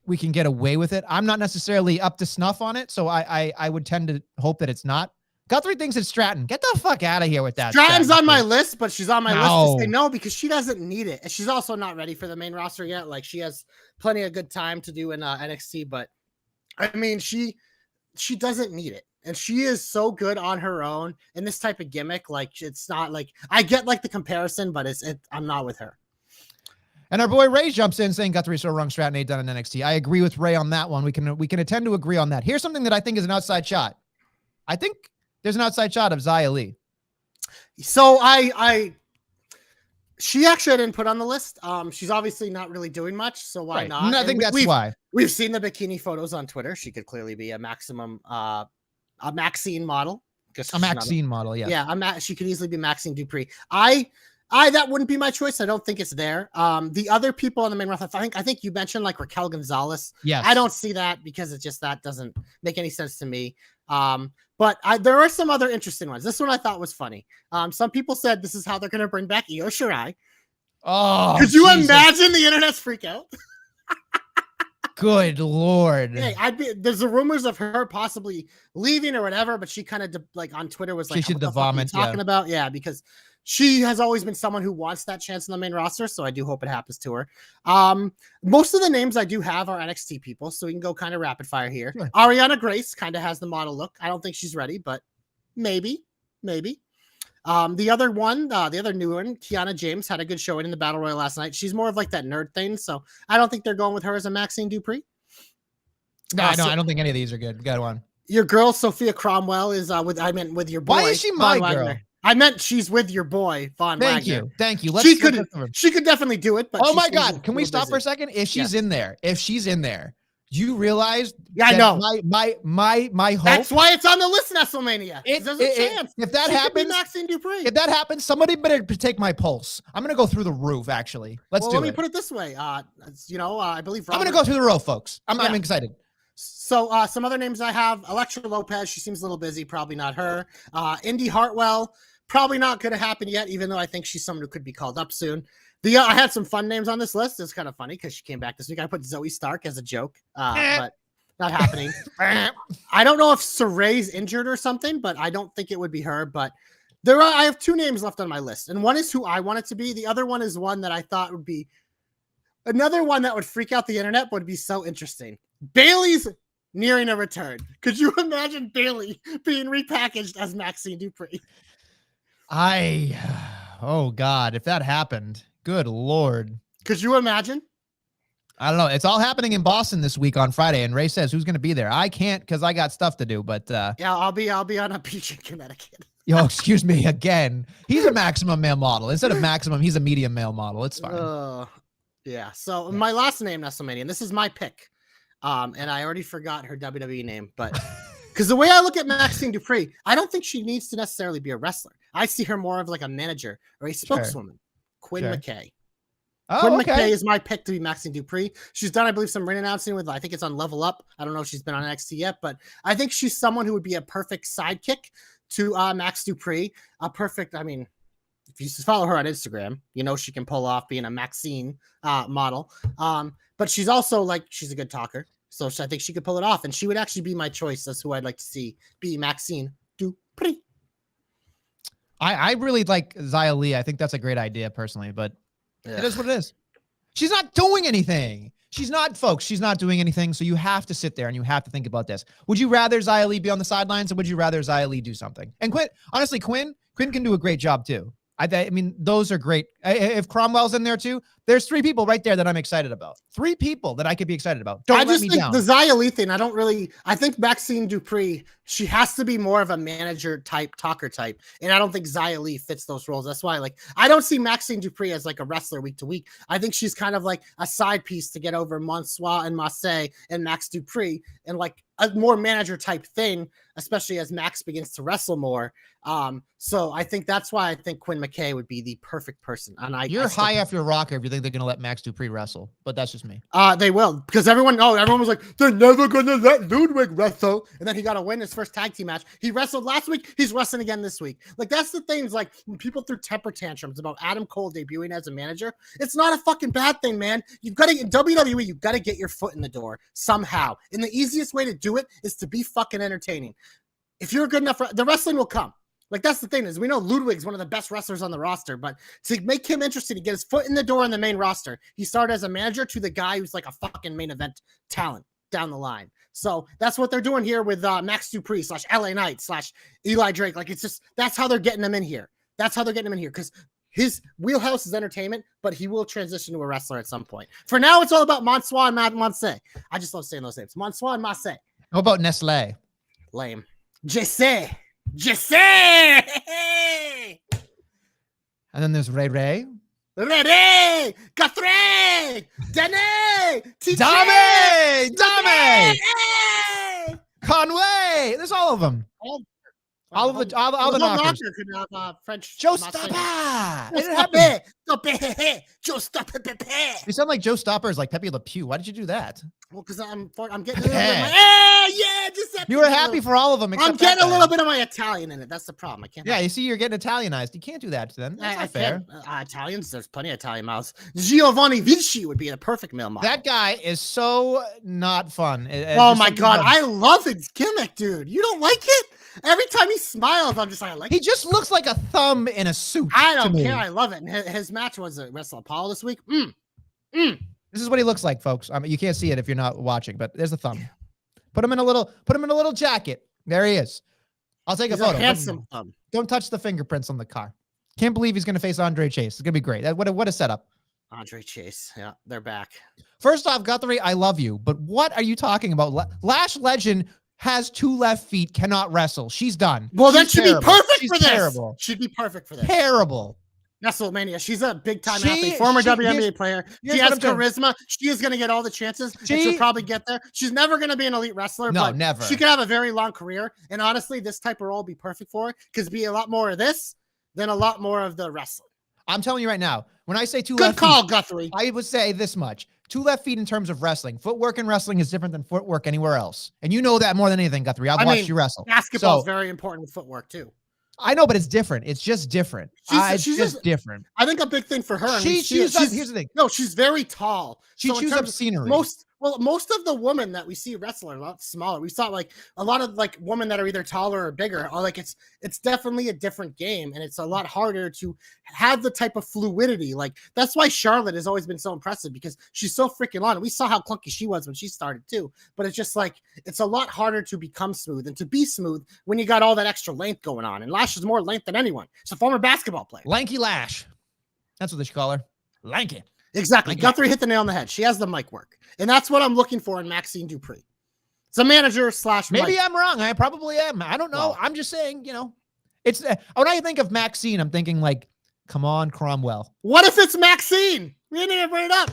we can get away with it. I'm not necessarily up to snuff on it, so I would tend to hope that it's not. Guthrie thinks it's Stratton. Get the fuck out of here with that. Stratton's on my list, but she's on my list to say no because she doesn't need it. And she's also not ready for the main roster yet. She has plenty of good time to do in NXT, but I mean, she doesn't need it. And she is so good on her own in this type of gimmick. It's not I get the comparison, but I'm not with her. And our boy Ray jumps in saying Guthrie's so wrong, Stratton ain't done in NXT. I agree with Ray on that one. We can attend to agree on that. Here's something that I think is an outside shot. I think there's an outside shot of Xia Li. So she actually I didn't put on the list. She's obviously not really doing much, so why not? I think that's why. We've seen the bikini photos on Twitter. She could clearly be a Maxine model. A Maxine model, yeah. Yeah, she could easily be Maxine Dupree. That wouldn't be my choice. I don't think it's there. The other people on the main roster, I think you mentioned Raquel Gonzalez. Yes. I don't see that because that doesn't make any sense to me. But there are some other interesting ones. This one I thought was funny. Some people said this is how they're going to bring back Io Shirai. Oh, could you imagine the internet's freak out? Good Lord. Hey, there's the rumors of her possibly leaving or whatever, but she kind of on Twitter was she should vomit. Talking about, because she has always been someone who wants that chance in the main roster, so I do hope it happens to her. Most of the names I do have are NXT people, so we can go kind of rapid fire here. Sure. Ariana Grace kind of has the model look. I don't think she's ready, but maybe. The other new one, Kiana James, had a good showing in the Battle Royal last night. She's more of that nerd thing, so I don't think they're going with her as a Maxine Dupree. No, I don't think any of these are good. Good one. Your girl Sophia Cromwell is with your boy. Why is she my Von girl? Wagner. I meant she's with your boy Von Wagner. Thank you. She could definitely do it. But oh she my seems God, can we stop busy. for a second? If she's in there, do you realize? Yeah, I know. My hope. That's why it's on the list, Nestlemania. There's a chance. If that happens, Maxine Dupree. If that happens, somebody better take my pulse. I'm gonna go through the roof. Actually, let me put it this way. I believe I'm gonna go through the roof, folks. I'm excited. So some other names I have: Electra Lopez. She seems a little busy. Probably not her. Indy Hartwell. Probably not going to happen yet, even though I think she's someone who could be called up soon. I had some fun names on this list. It's kind of funny because she came back this week. I put Zoe Stark as a joke, but not happening. I don't know if Saray's injured or something, but I don't think it would be her. But I have two names left on my list, and one is who I want it to be. The other one is one that I thought would be another one that would freak out the internet, but would be so interesting. Bailey's nearing a return. Could you imagine Bailey being repackaged as Maxine Dupree? Oh God, if that happened, good Lord. Could you imagine? I don't know. It's all happening in Boston this week on Friday, and Ray says, who's going to be there? I can't because I got stuff to do, but yeah, I'll be on a beach in Connecticut. Yo, excuse me again. He's a maximum male model. Instead of maximum, he's a medium male model. It's fine. Yeah. So my last name, Nestlemania, and this is my pick. And I already forgot her WWE name, but because the way I look at Maxine Dupree, I don't think she needs to necessarily be a wrestler. I see her more of like a manager or a spokeswoman. Quinn McKay. Quinn McKay is my pick to be Maxine Dupree. She's done, I believe, some ring announcing with, I think it's on Level Up. I don't know if she's been on NXT yet, but I think she's someone who would be a perfect sidekick to Max Dupree. If you follow her on Instagram, you know she can pull off being a Maxine model. But she's also she's a good talker. So I think she could pull it off. And she would actually be my choice as who I'd like to see be Maxine Dupree. I really like Xia Li. I think that's a great idea personally, but it is what it is. She's not doing anything. She's not doing anything. So you have to sit there and you have to think about this. Would you rather Xia Li be on the sidelines or would you rather Xia Li do something? And Quinn can do a great job too. I mean, those are great. If Cromwell's in there too, there's three people right there that I'm excited about. Three people that I could be excited about. Don't let me down. The Xia Li thing, I think Maxine Dupree, she has to be more of a manager type, talker type. And I don't think Xia Li fits those roles. That's why, I don't see Maxine Dupree as a wrestler week to week. I think she's kind of like a side piece to get over Monsois and Massey and Max Dupree and a more manager type thing, especially as Max begins to wrestle more. So I think that's why I think Quinn McKay would be the perfect person. And you're high off your rocker if you think they're going to let Max Dupree wrestle, but that's just me. They will, because everyone was like, they're never going to let Ludwig wrestle. And then he got to win his first tag team match. He wrestled last week. He's wrestling again this week. That's the things when people threw temper tantrums about Adam Cole debuting as a manager. It's not a fucking bad thing, man. You've got to, in WWE, you've got to get your foot in the door somehow. And the easiest way to do it is to be fucking entertaining. If you're good enough, the wrestling will come. That's the thing is we know Ludwig's one of the best wrestlers on the roster, but to make him interesting, to get his foot in the door in the main roster, he started as a manager to the guy who's a fucking main event talent down the line. So that's what they're doing here with Max Dupree / LA Knight / Eli Drake. It's just, that's how they're getting him in here. Because his wheelhouse is entertainment, but he will transition to a wrestler at some point. For now, it's all about Monsois and Massey. I just love saying those names. Monsois and Massey. How about Nestle? Lame. Jesse! And then there's Ray. Catherine! Dane! Dame! Conway! There's all of them. All the knockers. Could have French. Joe Stopper! Joe Stopper! You sound like Joe Stopper is like Pepe Le Pew. Why did you do that? Well, because I'm getting a little bit of my, Giuseppe. You were happy for all of them. I'm getting a little bit of my Italian in it. That's the problem. I can't. Yeah, you see, you're getting Italianized. You can't do that then. That's not fair. Italians, there's plenty of Italian mouths. Giovanni Vinci would be a perfect male model. That guy is so not fun. Oh my God, I love his gimmick, dude. You don't like it? Every time he smiles, I'm just like, he just looks like a thumb in a suit. I don't care. I love it. And his match was at Wrestle Apollo this week. This is what he looks like, folks. You can't see it if you're not watching, but there's a thumb. Put him in a little jacket. There he is. I'll take a photo. Handsome thumb. Don't touch the fingerprints on the car. Can't believe he's going to face Andre Chase. It's going to be great. What a setup. Andre Chase. Yeah, they're back. First off, Guthrie, I love you, but what are you talking about? Lash Legend has 2 left feet, cannot wrestle. She's done. Well, She's then she'd terrible. be perfect She's for this. Terrible. She'd be perfect for this. Terrible. Nestlemania. She's a big time athlete, former WNBA player. She has charisma. She is going to get all the chances. And she'll probably get there. She's never going to be an elite wrestler. No, but never. She could have a very long career. And honestly, this type of role would be perfect for her because be a lot more of this than a lot more of the wrestling. I'm telling you right now, when I say 2 Good left call, feet, Guthrie. I would say this much. 2 left feet in terms of wrestling. Footwork in wrestling is different than footwork anywhere else. And you know that more than anything, Guthrie. I've watched you wrestle. Basketball is very important with footwork too. I know, but it's different. It's just different. It's just different. I think a big thing for her. Here's the thing. No, she's very tall. She chews up scenery. Most of the women that we see wrestle are a lot smaller. We saw like a lot of like women that are either taller or bigger. Or like it's definitely a different game, and it's a lot harder to have the type of fluidity. Like that's why Charlotte has always been so impressive because she's so freaking long. We saw how clunky she was when she started too. But it's just like it's a lot harder to become smooth and to be smooth when you got all that extra length going on. And Lash is more length than anyone. She's a former basketball player. Lanky Lash. That's what they should call her. Lanky. Exactly. Guthrie hit the nail on the head. She has the mic work. And that's what I'm looking for in Maxine Dupree. It's a manager / Maybe I'm wrong. I probably am. I don't know. Well, I'm just saying, it's when I think of Maxine, I'm thinking like, come on, Cromwell. What if it's Maxine? We didn't even bring it up.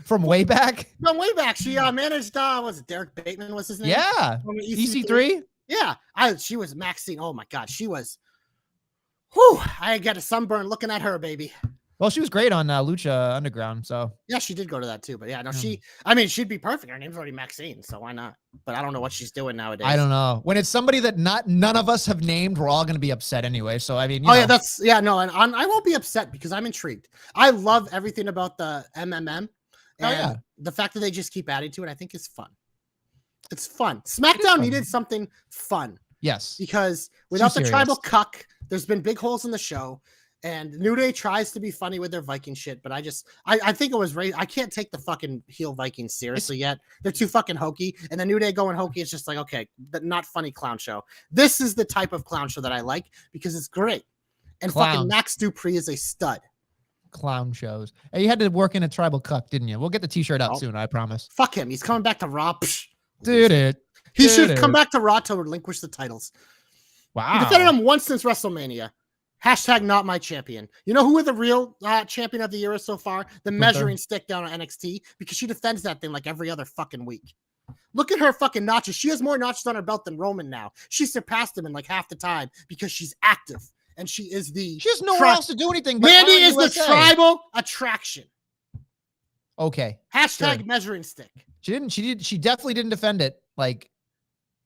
From way back? From way back. She managed, was it Derek Bateman was his name? Yeah. EC3? Yeah. She was Maxine. Oh my God. She was, I got a sunburn looking at her, baby. Well, she was great on Lucha Underground, so. Yeah, she did go to that too, but yeah, no, she'd be perfect. Her name's already Maxine, so why not? But I don't know what she's doing nowadays. I don't know. When it's somebody that none of us have named, we're all going to be upset anyway, so I mean, yeah, no, and I won't be upset because I'm intrigued. I love everything about the MMM, and the fact that they just keep adding to it, I think is fun. It's fun. SmackDown needed something fun. Yes. Because without the tribal cuck, there's been big holes in the show. And New Day tries to be funny with their Viking shit, but I think it was right. I can't take the fucking heel Vikings seriously yet. They're too fucking hokey. And the New Day going hokey is just like, okay, but not funny clown show. This is the type of clown show that I like because it's great. And fucking Max Dupree is a stud. Clown shows. Hey, you had to work in a tribal cuck, didn't you? We'll get the t-shirt out soon, I promise. Fuck him. He's coming back to Raw. He should come back to Raw to relinquish the titles. Wow. He defended him once since WrestleMania. # not my champion. You know who the real champion of the year is so far? The measuring stick down on NXT, because she defends that thing like every other fucking week. Look at her fucking notches. She has more notches on her belt than Roman now. She surpassed him in like half the time because she's active and she is the. She has nowhere else to do anything. But Mandy is the tribal attraction. Okay. # measuring stick. She definitely didn't defend it like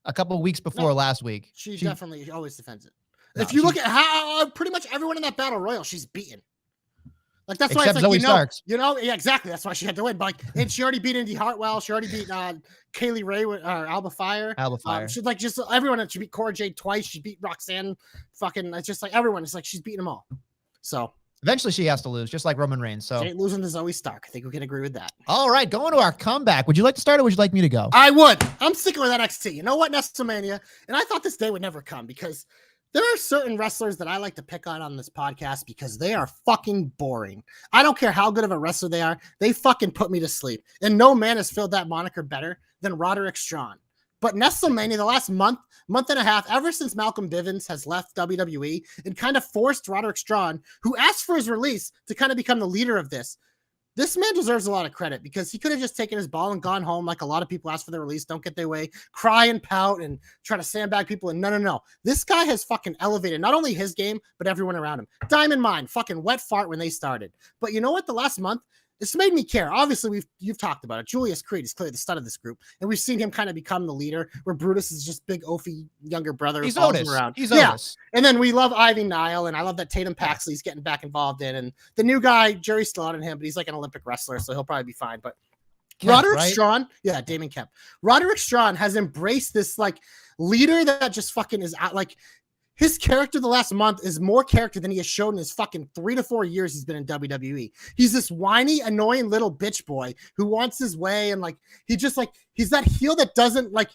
a couple of weeks before last week. She definitely always defends it. No, if you look at how pretty much everyone in that battle royal, she's beaten. Like that's why it's like Zoe Starks. Yeah, exactly. That's why she had to win. But and she already beat Indy Hartwell. She already beat Kaylee Ray or Alba Fire. She's like just everyone. She beat Cora Jade twice. She beat Roxanne. Fucking, it's just like everyone. It's like she's beating them all. So eventually she has to lose, just like Roman Reigns. So she ain't losing to Zoe Stark. I think we can agree with that. All right, going to our comeback. Would you like to start or would you like me to go? I would. I'm sticking with NXT. You know what, Nestlemania? And I thought this day would never come because there are certain wrestlers that I like to pick on this podcast because they are fucking boring. I don't care how good of a wrestler they are. They fucking put me to sleep. And no man has filled that moniker better than Roderick Strong. But Nestlemania, the last month and a half, ever since Malcolm Bivens has left WWE and kind of forced Roderick Strong, who asked for his release to kind of become the leader of this man deserves a lot of credit because he could have just taken his ball and gone home like a lot of people ask for their release, don't get their way, cry and pout and try to sandbag people. And no. This guy has fucking elevated not only his game, but everyone around him. Diamond Mine, fucking wet fart when they started. But you know what? The last month, it's made me care. Obviously, you've talked about it. Julius Creed is clearly the stud of this group. And we've seen him kind of become the leader, where Brutus is just big, oafy, younger brother. He's Otis. Around. He's Otis. And then we love Ivy Nile, and I love that Tatum Paxley's getting back involved in. And the new guy, Jerry's still out on him, but he's like an Olympic wrestler, so he'll probably be fine. But Roderick Strong, Damon Kemp. Roderick Strong has embraced this like leader that just fucking is out. Like his character the last month is more character than he has shown in his fucking 3 to 4 years he's been in WWE. He's this whiny, annoying little bitch boy who wants his way, and like he's that heel that doesn't like.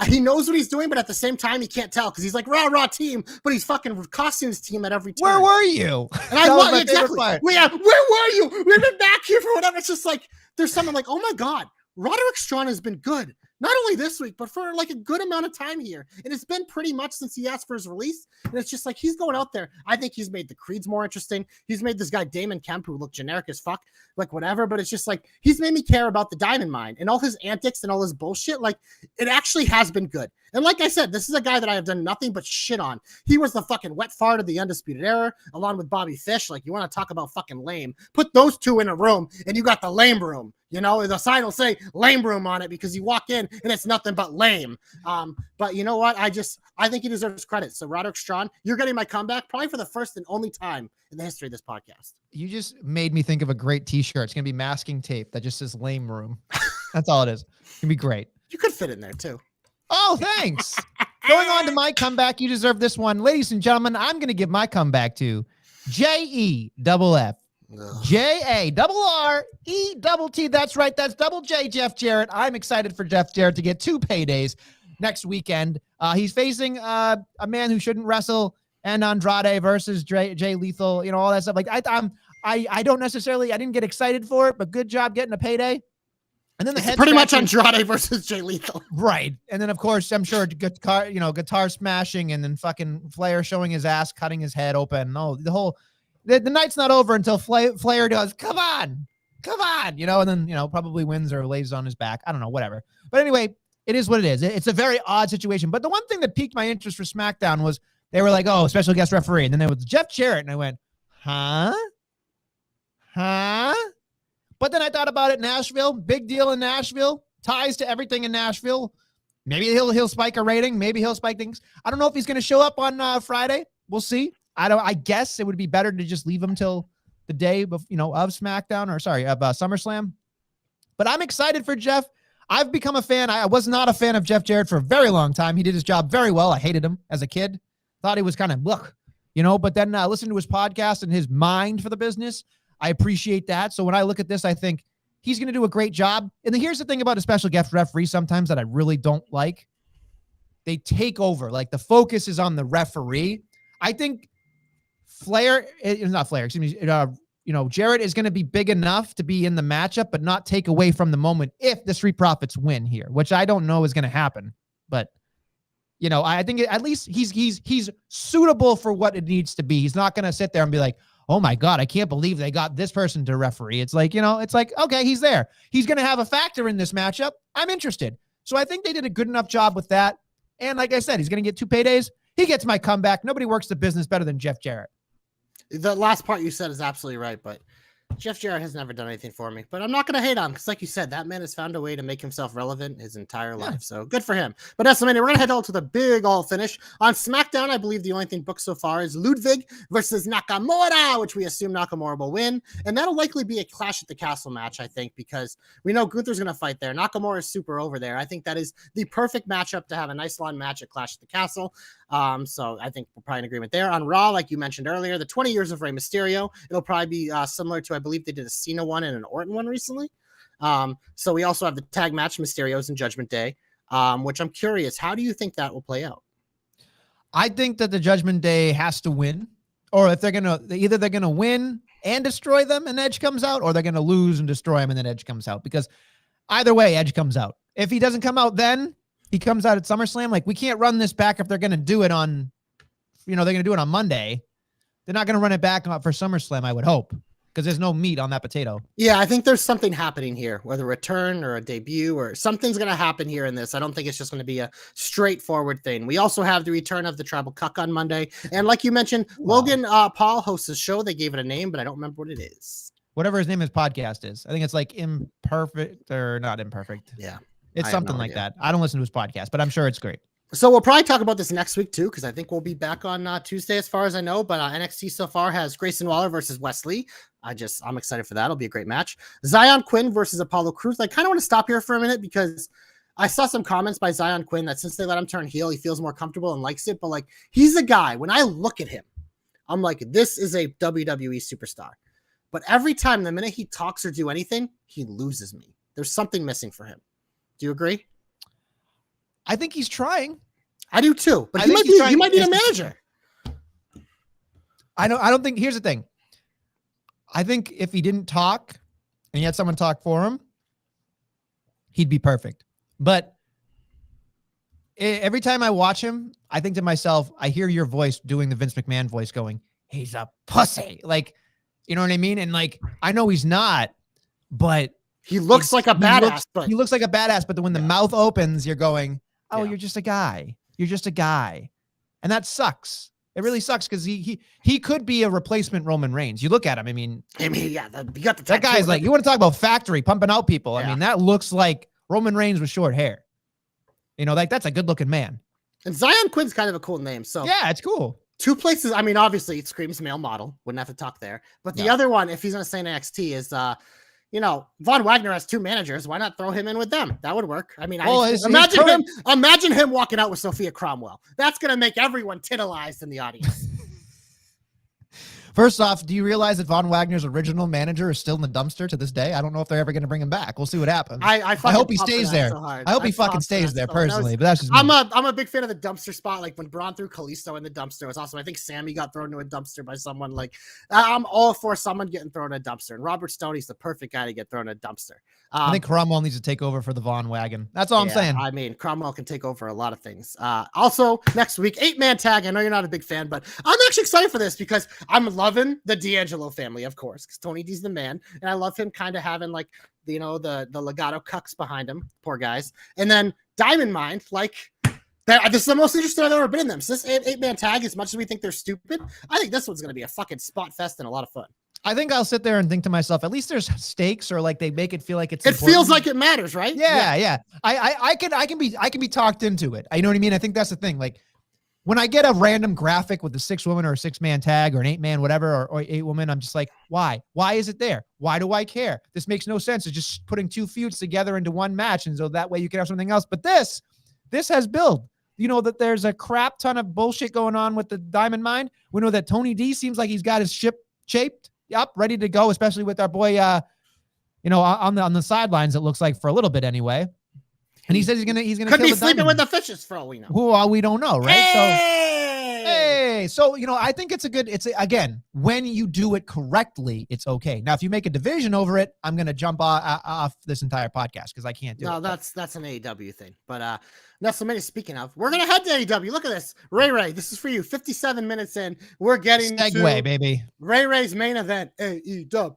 He knows what he's doing, but at the same time, he can't tell because he's like raw team, but he's fucking costing his team at every turn. Where were you? And I love exactly. Where were you? We've been back here for whatever. It's just like there's something like, oh my god, Roderick Strong has been good. not only this week, but for like a good amount of time here. And it's been pretty much since he asked for his release. And it's just like he's going out there. I think he's made the Creeds more interesting. He's made this guy Damon Kemp, who looked generic as fuck, like whatever. But it's just like he's made me care about the Diamond Mine and all his antics and all his bullshit. Like it actually has been good. And like I said, this is a guy that I have done nothing but shit on. He was the fucking wet fart of the Undisputed Era, along with Bobby Fish. Like you want to talk about fucking lame? Put those two in a room, and you got the lame room. You know, the sign will say lame room on it because you walk in and it's nothing but lame. But you know what? I think he deserves credit. So Roderick Strong, you're getting my comeback probably for the first and only time in the history of this podcast. You just made me think of a great t-shirt. It's going to be masking tape that just says lame room. That's all it is. It's going to be great. You could fit in there too. Oh, thanks. Going on to my comeback. You deserve this one. Ladies and gentlemen, I'm going to give my comeback to JEFF. JARRETT. That's right. That's double J, Jeff Jarrett. I'm excited for Jeff Jarrett to get 2 paydays next weekend. He's facing a man who shouldn't wrestle, and Andrade versus Jay Lethal, you know, all that stuff. Like I don't necessarily, I didn't get excited for it, but good job getting a payday. And then it's pretty much Andrade versus Jay Lethal. Right. And then of course, I'm sure guitar smashing, and then fucking Flair showing his ass, cutting his head open. No, the night's not over until Flair does, come on, you know, and then, you know, probably wins or lays on his back. I don't know, whatever. But anyway, it is what it is. It's a very odd situation. But the one thing that piqued my interest for SmackDown was they were like, oh, special guest referee. And then there was Jeff Jarrett. And I went, huh? But then I thought about it, Nashville, big deal in Nashville, ties to everything in Nashville. Maybe he'll spike a rating. Maybe he'll spike things. I don't know if he's going to show up on Friday. We'll see. I guess it would be better to just leave him till the day of, you know, of SmackDown of SummerSlam. But I'm excited for Jeff. I've become a fan. I was not a fan of Jeff Jarrett for a very long time. He did his job very well. I hated him as a kid. Thought he was kind of, you know, but then listening to his podcast and his mind for the business, I appreciate that. So when I look at this, I think he's going to do a great job. And then here's the thing about a special guest referee sometimes that I really don't like. They take over. Like the focus is on the referee. I think Jarrett is going to be big enough to be in the matchup, but not take away from the moment if the Street Profits win here, which I don't know is going to happen. But, you know, I think at least he's suitable for what it needs to be. He's not going to sit there and be like, oh my God, I can't believe they got this person to referee. It's like, you know, it's like, okay, he's there. He's going to have a factor in this matchup. I'm interested. So I think they did a good enough job with that. And like I said, he's going to get 2 paydays. He gets my comeback. Nobody works the business better than Jeff Jarrett. The last part you said is absolutely right, but Jeff Jarrett has never done anything for me. But I'm not going to hate on him because, like you said, that man has found a way to make himself relevant his entire life. So good for him. But Nestlemania, we're going to head on to the big all finish. On SmackDown, I believe the only thing booked so far is Ludwig versus Nakamura, which we assume Nakamura will win. And that'll likely be a Clash at the Castle match, I think, because we know Gunther's going to fight there. Nakamura is super over there. I think that is the perfect matchup to have a nice long match at Clash at the Castle. So I think we're probably in agreement there. On Raw, like you mentioned earlier, the 20 years of Rey Mysterio, it'll probably be similar to, I believe they did a Cena one and an Orton one recently. So we also have the tag match Mysterios and Judgment Day, which I'm curious, how do you think that will play out? I think that the Judgment Day has to win, or if they're going to win and destroy them and Edge comes out, or they're going to lose and destroy him and then Edge comes out, because either way, Edge comes out. If he doesn't come out, then he comes out at SummerSlam. Like, we can't run this back if they're going to do it on, you know, they're going to do it on Monday. They're not going to run it back for SummerSlam, I would hope, because there's no meat on that potato. Yeah, I think there's something happening here, whether a return or a debut or something's going to happen here in this. I don't think it's just going to be a straightforward thing. We also have the return of the Tribal Cuck on Monday. And like you mentioned, Logan Paul hosts a show. They gave it a name, but I don't remember what it is. Whatever his name, his podcast is. I think it's like Imperfect or not Imperfect. Yeah. It's something like that. I don't listen to his podcast, but I'm sure it's great. So we'll probably talk about this next week too, because I think we'll be back on Tuesday as far as I know. But NXT so far has Grayson Waller versus Wesley. I'm excited for that. It'll be a great match. Zion Quinn versus Apollo Crews. I kind of want to stop here for a minute because I saw some comments by Zion Quinn that since they let him turn heel, he feels more comfortable and likes it. But like, he's a guy, when I look at him, I'm like, this is a WWE superstar. But every time, the minute he talks or do anything, he loses me. There's something missing for him. Do you agree? I think he's trying. I do too, but he might need a manager. I don't think, here's the thing. I think if he didn't talk and he had someone talk for him, he'd be perfect. But every time I watch him, I think to myself, I hear your voice doing the Vince McMahon voice going, he's a pussy. Like, you know what I mean? And like, I know he's not, but he looks like a badass, he looks like a badass. But when the mouth opens, you're going, oh, Yeah. you're just a guy. You're just a guy. And that sucks. It really sucks because he could be a replacement Roman Reigns. You look at him. I mean, yeah, you got the that guy's like, you want to talk about factory pumping out people. Yeah. I mean, that looks like Roman Reigns with short hair. You know, like that's a good looking man. And Zion Quinn's kind of a cool name. So yeah, it's cool. Two places. I mean, obviously it screams male model. Wouldn't have to talk there. But the other one, if he's going to stay in NXT, is you know, Von Wagner has two managers. Why not throw him in with them? That would work. I mean, imagine him walking out with Sophia Cromwell. That's going to make everyone titillized in the audience. First off, do you realize that Von Wagner's original manager is still in the dumpster to this day? I don't know if they're ever going to bring him back. We'll see what happens. I hope he stays there. So I hope he fucking stays there personally, but that's just me. I'm a big fan of the dumpster spot. Like when Braun threw Kalisto in the dumpster was awesome. I think Sammy got thrown into a dumpster by someone. Like I'm all for someone getting thrown in a dumpster. And Robert Stoney's the perfect guy to get thrown in a dumpster. I think Cromwell needs to take over for the Von Wagon. That's all I'm saying. I mean, Cromwell can take over a lot of things. Also, next week, 8-man tag. I know you're not a big fan, but I'm actually excited for this because I'm loving the D'Angelo family, of course, because Tony D's the man. And I love him kind of having like, you know, the legato cucks behind him. Poor guys. And then Diamond Mine, like, this is the most interesting I've ever been in them. So this 8-man tag, as much as we think they're stupid, I think this one's going to be a fucking spot fest and a lot of fun. I think I'll sit there and think to myself, at least there's stakes, or like they make it feel like it's. It feels like it matters, right? Yeah. I can be talked into it. You know what I mean? I think that's the thing. Like when I get a random graphic with a 6-woman or a 6-man tag or an 8-man, whatever, or 8-woman, I'm just like, why? Why is it there? Why do I care? This makes no sense. It's just putting two feuds together into one match, and so that way you can have something else. But this has build. You know that there's a crap ton of bullshit going on with the Diamond Mine. We know that Tony D seems like he's got his ship shaped. Yep, ready to go, especially with our boy, you know, on the sidelines. It looks like for a little bit anyway. And he says he's gonna could be sleeping with the fishes for all we know. Who we don't know, right? Hey! So you know, I think again, when you do it correctly, it's okay. Now, if you make a division over it, I'm gonna jump off this entire podcast because I can't do it. No, that's an AEW thing. But Nestlemania, speaking of, we're gonna head to AEW. Look at this, Ray. This is for you. 57 minutes in, we're getting segue, to baby. Ray's main event. AEW.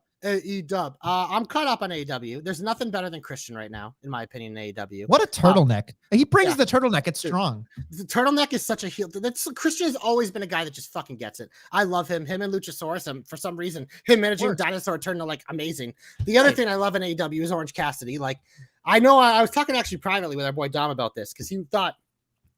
I'm caught up on AEW. There's nothing better than Christian right now, in my opinion. In AEW. What a turtleneck! He brings the turtleneck. It's strong. The turtleneck is such a heel. Christian has always been a guy that just fucking gets it. I love him. Him and Luchasaurus. And for some reason, him managing Dinosaur turned to like amazing. The other thing I love in AEW is Orange Cassidy. Like, I know I was talking actually privately with our boy Dom about this because he thought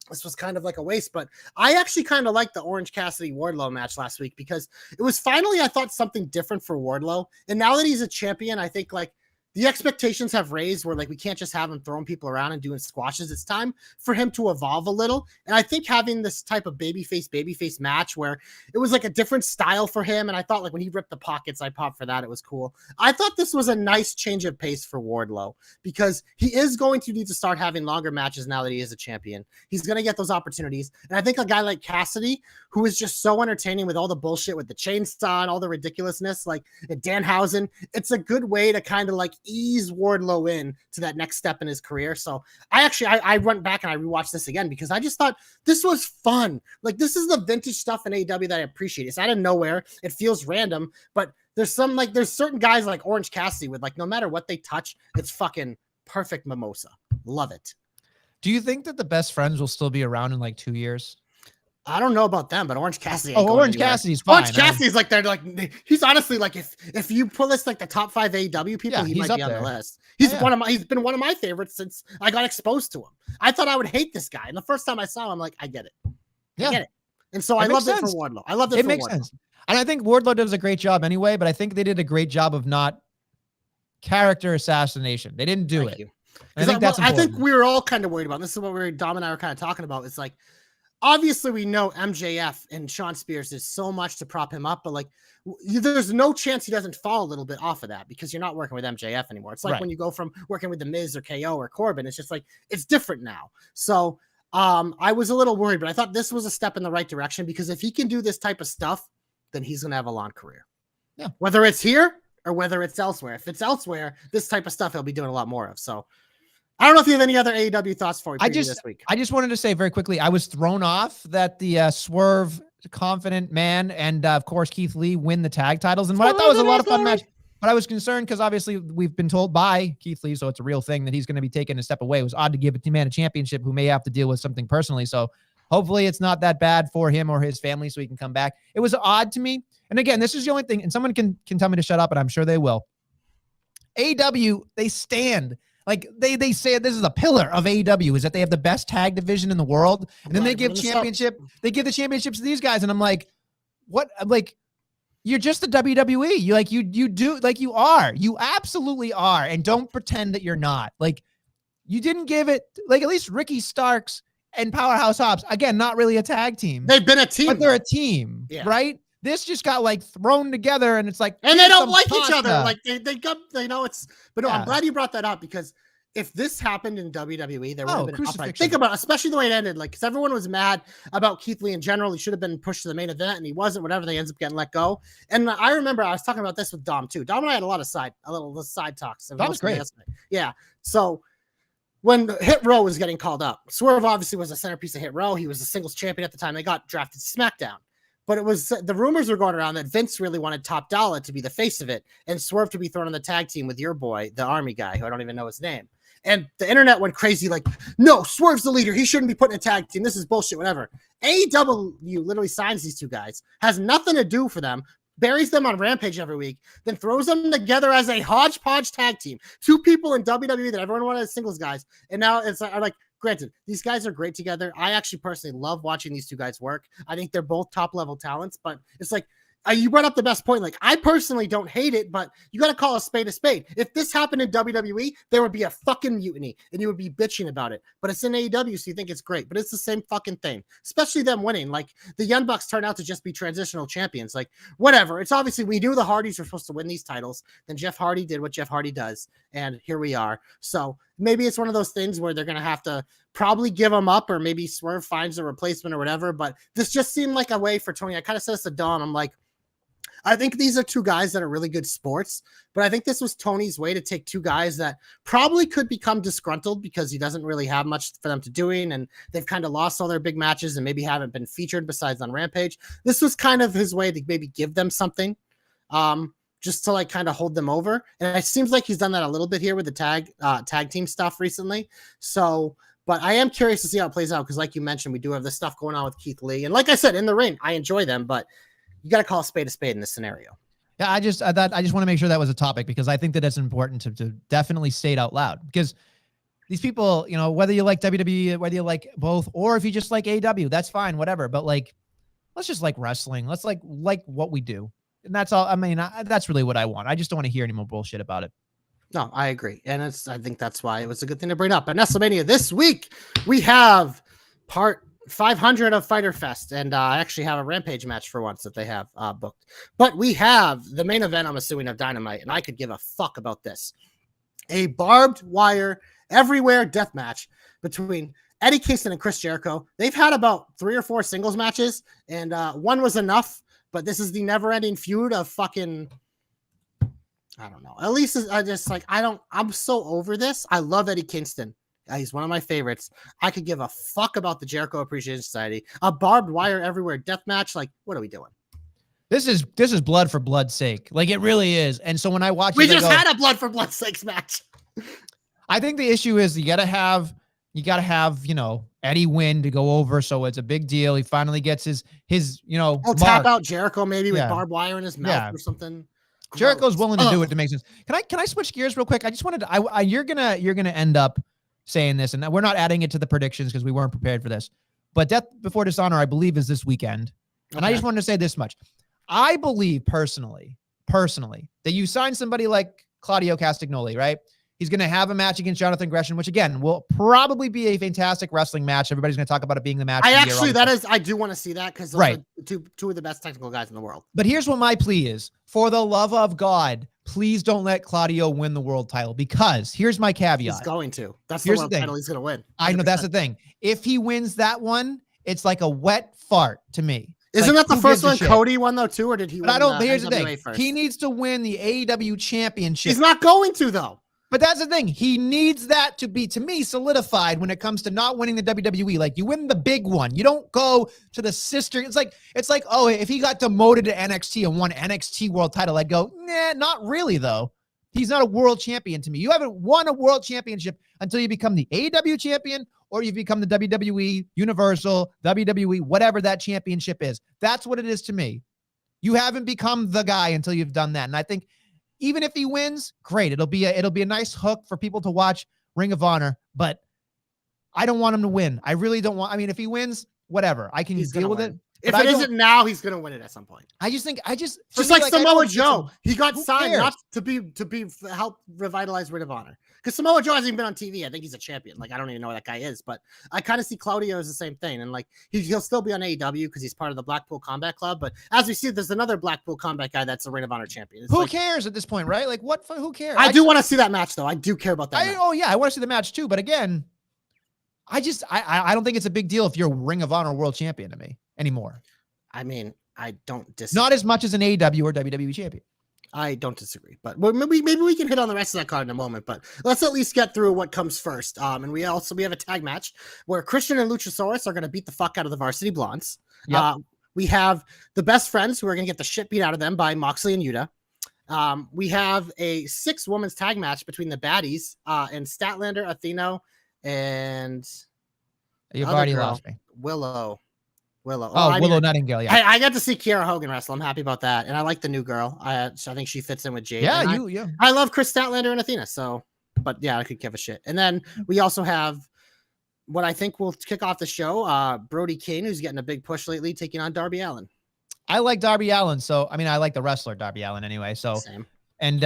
this was kind of like a waste, but I actually kind of liked the Orange Cassidy Wardlow match last week because it was finally, I thought, something different for Wardlow. And now that he's a champion, I think like the expectations have raised where like we can't just have him throwing people around and doing squashes. It's time for him to evolve a little. And I think having this type of babyface match where it was like a different style for him. And I thought like when he ripped the pockets, I popped for that. It was cool. I thought this was a nice change of pace for Wardlow because he is going to need to start having longer matches now that he is a champion. He's going to get those opportunities. And I think a guy like Cassidy, who is just so entertaining with all the bullshit with the chainsaw and all the ridiculousness, like Danhausen, it's a good way to kind of like ease Wardlow in to that next step in his career. So I went back and I rewatched this again because I just thought this was fun. Like this is the vintage stuff in AEW that I appreciate. It's out of nowhere. It feels random, but there's certain guys like Orange Cassidy with like, no matter what they touch, it's fucking perfect mimosa. Love it. Do you think that the Best Friends will still be around in like 2 years? I don't know about them, but Orange Cassidy. Orange Cassidy's fine. Orange Cassidy's like they're like he's honestly like if you pull this like the top 5 AEW people, he might be on the list. He's been one of my favorites since I got exposed to him. I thought I would hate this guy, and the first time I saw him, I'm like, I get it. I get it. And so I love it for Wardlow. I love it. It makes sense. And I think Wardlow does a great job anyway, but I think they did a great job of not character assassination. They didn't do it. I think that's important. I think we were all kind of worried about. This is what Dom and I were kind of talking about. It's like, obviously we know MJF and Sean Spears did so much to prop him up, but like there's no chance he doesn't fall a little bit off of that because you're not working with MJF anymore. It's like when you go from working with the Miz or KO or Corbin, it's just like, it's different now. So I was a little worried, but I thought this was a step in the right direction because if he can do this type of stuff, then he's going to have a long career. Yeah. Whether it's here or whether it's elsewhere. If it's elsewhere, this type of stuff he'll be doing a lot more of. So I don't know if you have any other AEW thoughts for me this week. I just wanted to say very quickly, I was thrown off that the Swerve Confident Man and of course Keith Lee win the tag titles, and what I thought was a lot of fun match. But I was concerned because obviously we've been told by Keith Lee, so it's a real thing, that he's going to be taking a step away. It was odd to give a man a championship who may have to deal with something personally. So hopefully it's not that bad for him or his family, so he can come back. It was odd to me. And again, this is the only thing, and someone can tell me to shut up, and I'm sure they will. AEW, they stand. Like they say this is a pillar of AEW, is that they have the best tag division in the world. And then they give the championships to these guys. And I'm like, what? I'm like, you're just the WWE. You absolutely are. And don't pretend that you're not. Like, you didn't give it, like, at least Ricky Starks and Powerhouse Hobbs, again, not really a tag team. They've been a team. But they're a team, right? This just got like thrown together, and it's like, and they don't like each other. Like they know it's. But no, I'm glad you brought that up, because if this happened in WWE, there would have been an upright. Think about it, especially the way it ended. Like, because everyone was mad about Keith Lee in general. He should have been pushed to the main event, and he wasn't. Whatever, they ends up getting let go. And I remember I was talking about this with Dom too. Dom and I had a little side talks. That was great. Yeah. So when Hit Row was getting called up, Swerve obviously was a centerpiece of Hit Row. He was the singles champion at the time. They got drafted to SmackDown. But it was the rumors were going around that Vince really wanted Top Dollar to be the face of it and Swerve to be thrown in the tag team with your boy, the Army guy, who I don't even know his name. And the internet went crazy, like, no, Swerve's the leader. He shouldn't be put in a tag team. This is bullshit, whatever. AEW literally signs these two guys, has nothing to do for them, buries them on Rampage every week, then throws them together as a hodgepodge tag team. Two people in WWE that everyone wanted as singles guys. And now it's like, granted, these guys are great together. I actually personally love watching these two guys work. I think they're both top-level talents, but it's like, you brought up the best point. Like, I personally don't hate it, but you got to call a spade a spade. If this happened in WWE, there would be a fucking mutiny, and you would be bitching about it. But it's in AEW, so you think it's great. But it's the same fucking thing, especially them winning. Like, the Young Bucks turned out to just be transitional champions. Like, whatever. It's obviously, we knew the Hardys were supposed to win these titles. Then Jeff Hardy did what Jeff Hardy does, and here we are. So maybe it's one of those things where they're going to have to probably give them up, or maybe Swerve finds a replacement or whatever. But this just seemed like a way for Tony. I kind of said this to Dawn. I'm like, I think these are two guys that are really good sports, but I think this was Tony's way to take two guys that probably could become disgruntled because he doesn't really have much for them to doing, and they've kind of lost all their big matches and maybe haven't been featured besides on Rampage. This was kind of his way to maybe give them something, just to like kind of hold them over. And it seems like he's done that a little bit here with the tag team stuff recently. So, but I am curious to see how it plays out, because like you mentioned, we do have this stuff going on with Keith Lee. And like I said, in the ring, I enjoy them, but you got to call a spade in this scenario. Yeah, I just want to make sure that was a topic, because I think that it's important to definitely say it out loud, because these people, you know, whether you like WWE, whether you like both, or if you just like AEW, that's fine, whatever. But like, let's just like wrestling. Let's like what we do. And that's all. I mean, that's really what I want. I just don't want to hear any more bullshit about it. No, I agree. And I think that's why it was a good thing to bring up. At Nestlemania this week, we have part 500 of Fighter Fest, and I actually have a Rampage match for once that they have booked. But we have the main event, I'm assuming, of Dynamite, and I could give a fuck about this. A barbed wire everywhere death match between Eddie Kingston and Chris Jericho. They've had about 3 or 4 singles matches, and one was enough, but this is the never-ending feud of fucking, I don't know. At least I just like, I'm so over this. I love Eddie Kingston. He's one of my favorites. I could give a fuck about the Jericho Appreciation Society. A barbed wire everywhere death match. Like, what are we doing? This is blood for blood's sake. Like, it really is. And so when I watch, we just had a blood for blood's sakes match. I think the issue is you gotta have, you know, Eddie win to go over. So it's a big deal. He finally gets his, you know, tap out Jericho maybe with barbed wire in his mouth or something. Jericho's willing to do it to make sense. Can I switch gears real quick? I just wanted to, you're gonna end up saying this, and we're not adding it to the predictions because we weren't prepared for this, but Death Before Dishonor, I believe, is this weekend. And I just wanted to say this much. I believe personally, that you sign somebody like Claudio Castagnoli, right? He's going to have a match against Jonathan Gresham, which again, will probably be a fantastic wrestling match. Everybody's going to talk about it being the match. I do want to see that, because those are two of the best technical guys in the world. But here's what my plea is. For the love of God, please don't let Claudio win the world title, because here's my caveat. He's going to. That's the world title he's going to win. 100%. I know, that's the thing. If he wins that one, it's like a wet fart to me. Isn't that the first one Cody won though too, or did he win? Here's the thing. First? He needs to win the AEW championship. He's not going to though. But that's the thing. He needs that to be, to me, solidified when it comes to not winning the WWE. Like, you win the big one. You don't go to the sister. It's like, oh, if he got demoted to NXT and won NXT world title, I'd go, nah, not really, though. He's not a world champion to me. You haven't won a world championship until you become the AEW champion or you become the WWE, Universal, WWE, whatever that championship is. That's what it is to me. You haven't become the guy until you've done that. And I think even if he wins, great. It'll be a nice hook for people to watch Ring of Honor, but I don't want him to win. I really don't want. I mean, if he wins, whatever. I can deal with it. If it isn't now, he's going to win it at some point. Just like Samoa Joe. He got signed not to help revitalize Ring of Honor. Because Samoa Joe hasn't even been on TV. I think he's a champion. Like, I don't even know what that guy is, but I kind of see Claudio as the same thing. And like, he'll still be on AEW because he's part of the Blackpool Combat Club. But as we see, there's another Blackpool Combat guy that's a Ring of Honor champion. Who cares at this point, right? Like, who cares? I do want to see that match, though. I do care about that. Oh yeah, I want to see the match too. But again, I don't think it's a big deal if you're Ring of Honor world champion to me anymore. I mean, I don't disagree. Not as much as an AEW or WWE champion. I don't disagree, but maybe we can hit on the rest of that card in a moment. But let's at least get through what comes first. And we have a tag match where Christian and Luchasaurus are going to beat the fuck out of the Varsity Blondes. Yep. We have the Best Friends who are going to get the shit beat out of them by Moxley and Yuta. We have a 6-women's tag match between the Baddies and Statlander, Athena, and you've already lost me. Willow. Willow Nightingale. Yeah, I got to see Kiera Hogan wrestle. I'm happy about that, and I like the new girl. I think she fits in with Jade. Yeah, I love Chris Statlander and Athena. So, but yeah, I could give a shit. And then we also have what I think will kick off the show. Brody King, who's getting a big push lately, taking on Darby Allin. I like Darby Allin, so I mean, I like the wrestler Darby Allin anyway. So, same. And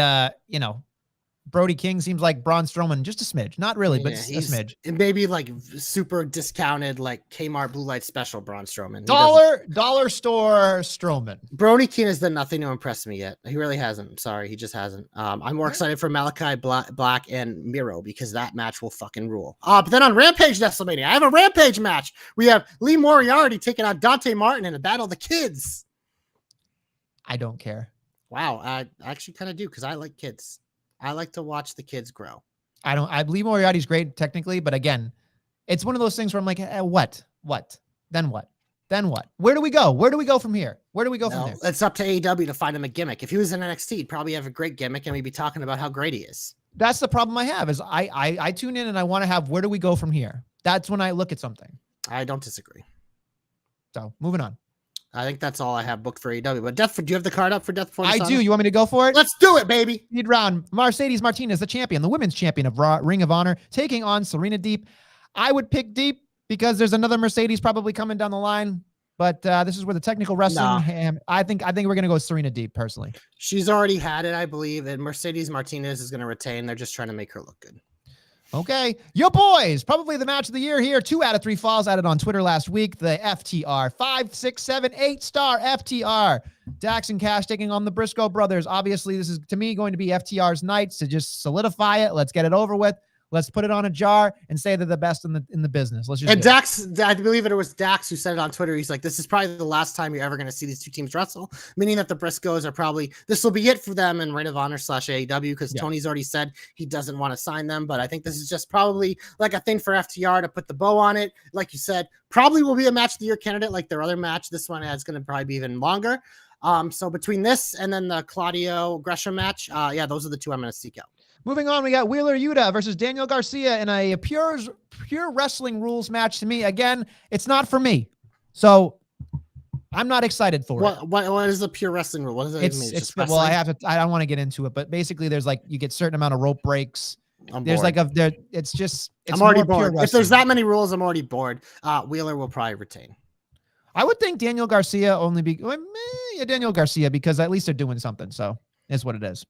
Brody King seems like Braun Strowman, just a smidge. Not really, but a smidge. It may be like super discounted, like Kmart Blue Light Special Braun Strowman. Dollar store Strowman. Brody King has done nothing to impress me yet. He really hasn't. I'm sorry, he just hasn't. I'm more excited for Malachi Black and Miro because that match will fucking rule. But then on Rampage Nestlemania, I have a Rampage match. We have Lee Moriarty taking on Dante Martin in a battle of the kids. I don't care. Wow, I actually kind of do because I like kids. I like to watch the kids grow. I believe Moriarty's great technically, but again, it's one of those things where I'm like, what? Then what? Where do we go? Where do we go from here? From there? It's up to AEW to find him a gimmick. If he was in NXT, he'd probably have a great gimmick and we'd be talking about how great he is. That's the problem I have is I tune in and I want to have, where do we go from here? That's when I look at something. I don't disagree. So moving on. I think that's all I have booked for AEW. But do you have the card up for Death Before Dishonor? I do. You want me to go for it? Let's do it, baby. Lead round. Mercedes Martinez, the champion, the women's champion of Ring of Honor, taking on Serena Deep. I would pick Deep because there's another Mercedes probably coming down the line. But this is where the technical wrestling. I think we're gonna go Serena Deep personally. She's already had it, I believe, and Mercedes Martinez is gonna retain. They're just trying to make her look good. Okay, your boys, probably the match of the year here. 2 out of 3 falls added on Twitter last week. The FTR 5, 6, 7, 8-star FTR. Dax and Cash taking on the Briscoe brothers. Obviously, this is to me going to be FTR's night to just solidify it. Let's get it over with. Let's put it on a jar and say they're the best in the business. Let's just. And Dax, I believe it was Dax who said it on Twitter. He's like, "This is probably the last time you're ever going to see these two teams wrestle," meaning that the Briscoes are probably this will be it for them in Ring of Honor / AEW because Tony's already said he doesn't want to sign them. But I think this is just probably like a thing for FTR to put the bow on it. Like you said, probably will be a match of the year candidate like their other match. This one is going to probably be even longer. So between this and then the Claudio Gresham match, those are the two I'm going to seek out. Moving on, we got Wheeler Yuta versus Daniel Garcia in a pure wrestling rules match. To me, again, it's not for me, so I'm not excited for it. What is the pure wrestling rule? What does it mean? Well, I don't want to get into it, but basically, there's like you get certain amount of rope breaks. I'm already bored. If there's that many rules, I'm already bored. Wheeler will probably retain. I would think Daniel Garcia Daniel Garcia because at least they're doing something. So it's what it is.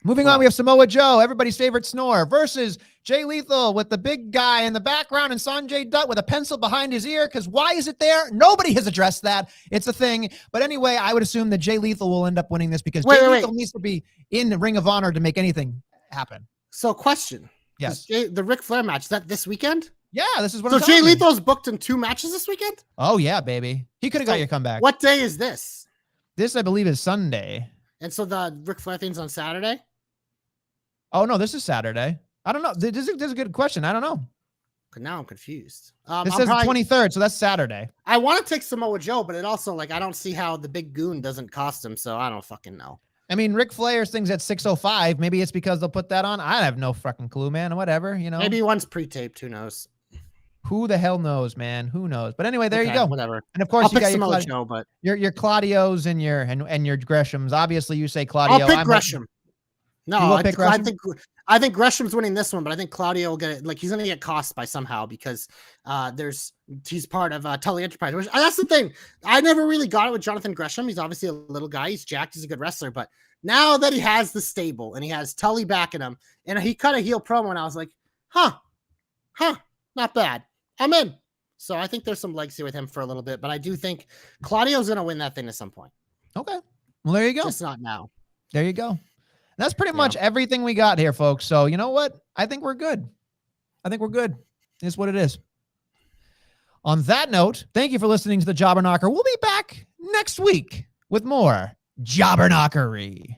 Moving on, we have Samoa Joe, everybody's favorite snore, versus Jay Lethal with the big guy in the background and Sanjay Dutt with a pencil behind his ear. Because why is it there? Nobody has addressed that. It's a thing. But anyway, I would assume that Jay Lethal will end up winning this because Jay Lethal needs to be in the Ring of Honor to make anything happen. So question. Yes. The Ric Flair match, is that this weekend? Yeah, this is what I'm saying. So Jay Lethal's booked in 2 matches this weekend? Oh, yeah, baby. He could have got your comeback. What day is this? This, I believe, is Sunday. And so the Ric Flair thing's on Saturday? Oh, no, this is Saturday. I don't know. This is a good question. I don't know. Now I'm confused. This says the 23rd, so that's Saturday. I want to take Samoa Joe, but it also, like, I don't see how the big goon doesn't cost him, so I don't fucking know. I mean, Ric Flair's thing's at 6:05. Maybe it's because they'll put that on. I have no fucking clue, man. Whatever, you know. Maybe one's pre-taped. Who knows? Who the hell knows, man? Who knows? But anyway, there you go. Whatever. And of course, I'll you pick got Samoa Joe, but your Claudios and your Greshams. Obviously, you say Claudio. I'll pick Gresham. No, I think Gresham's winning this one, but I think Claudio will get it. Like, he's going to get cost by somehow because he's part of Tully Enterprise. Which, that's the thing. I never really got it with Jonathan Gresham. He's obviously a little guy. He's jacked. He's a good wrestler. But now that he has the stable and he has Tully backing him, and he cut a heel promo, and I was like, huh, not bad. I'm in. So I think there's some legs here with him for a little bit, but I do think Claudio's going to win that thing at some point. Okay. Well, there you go. Just not now. There you go. That's pretty much everything we got here, folks. So you know what? I think we're good. It's what it is. On that note, thank you for listening to the Jobber Knocker. We'll be back next week with more Jobber Knockery.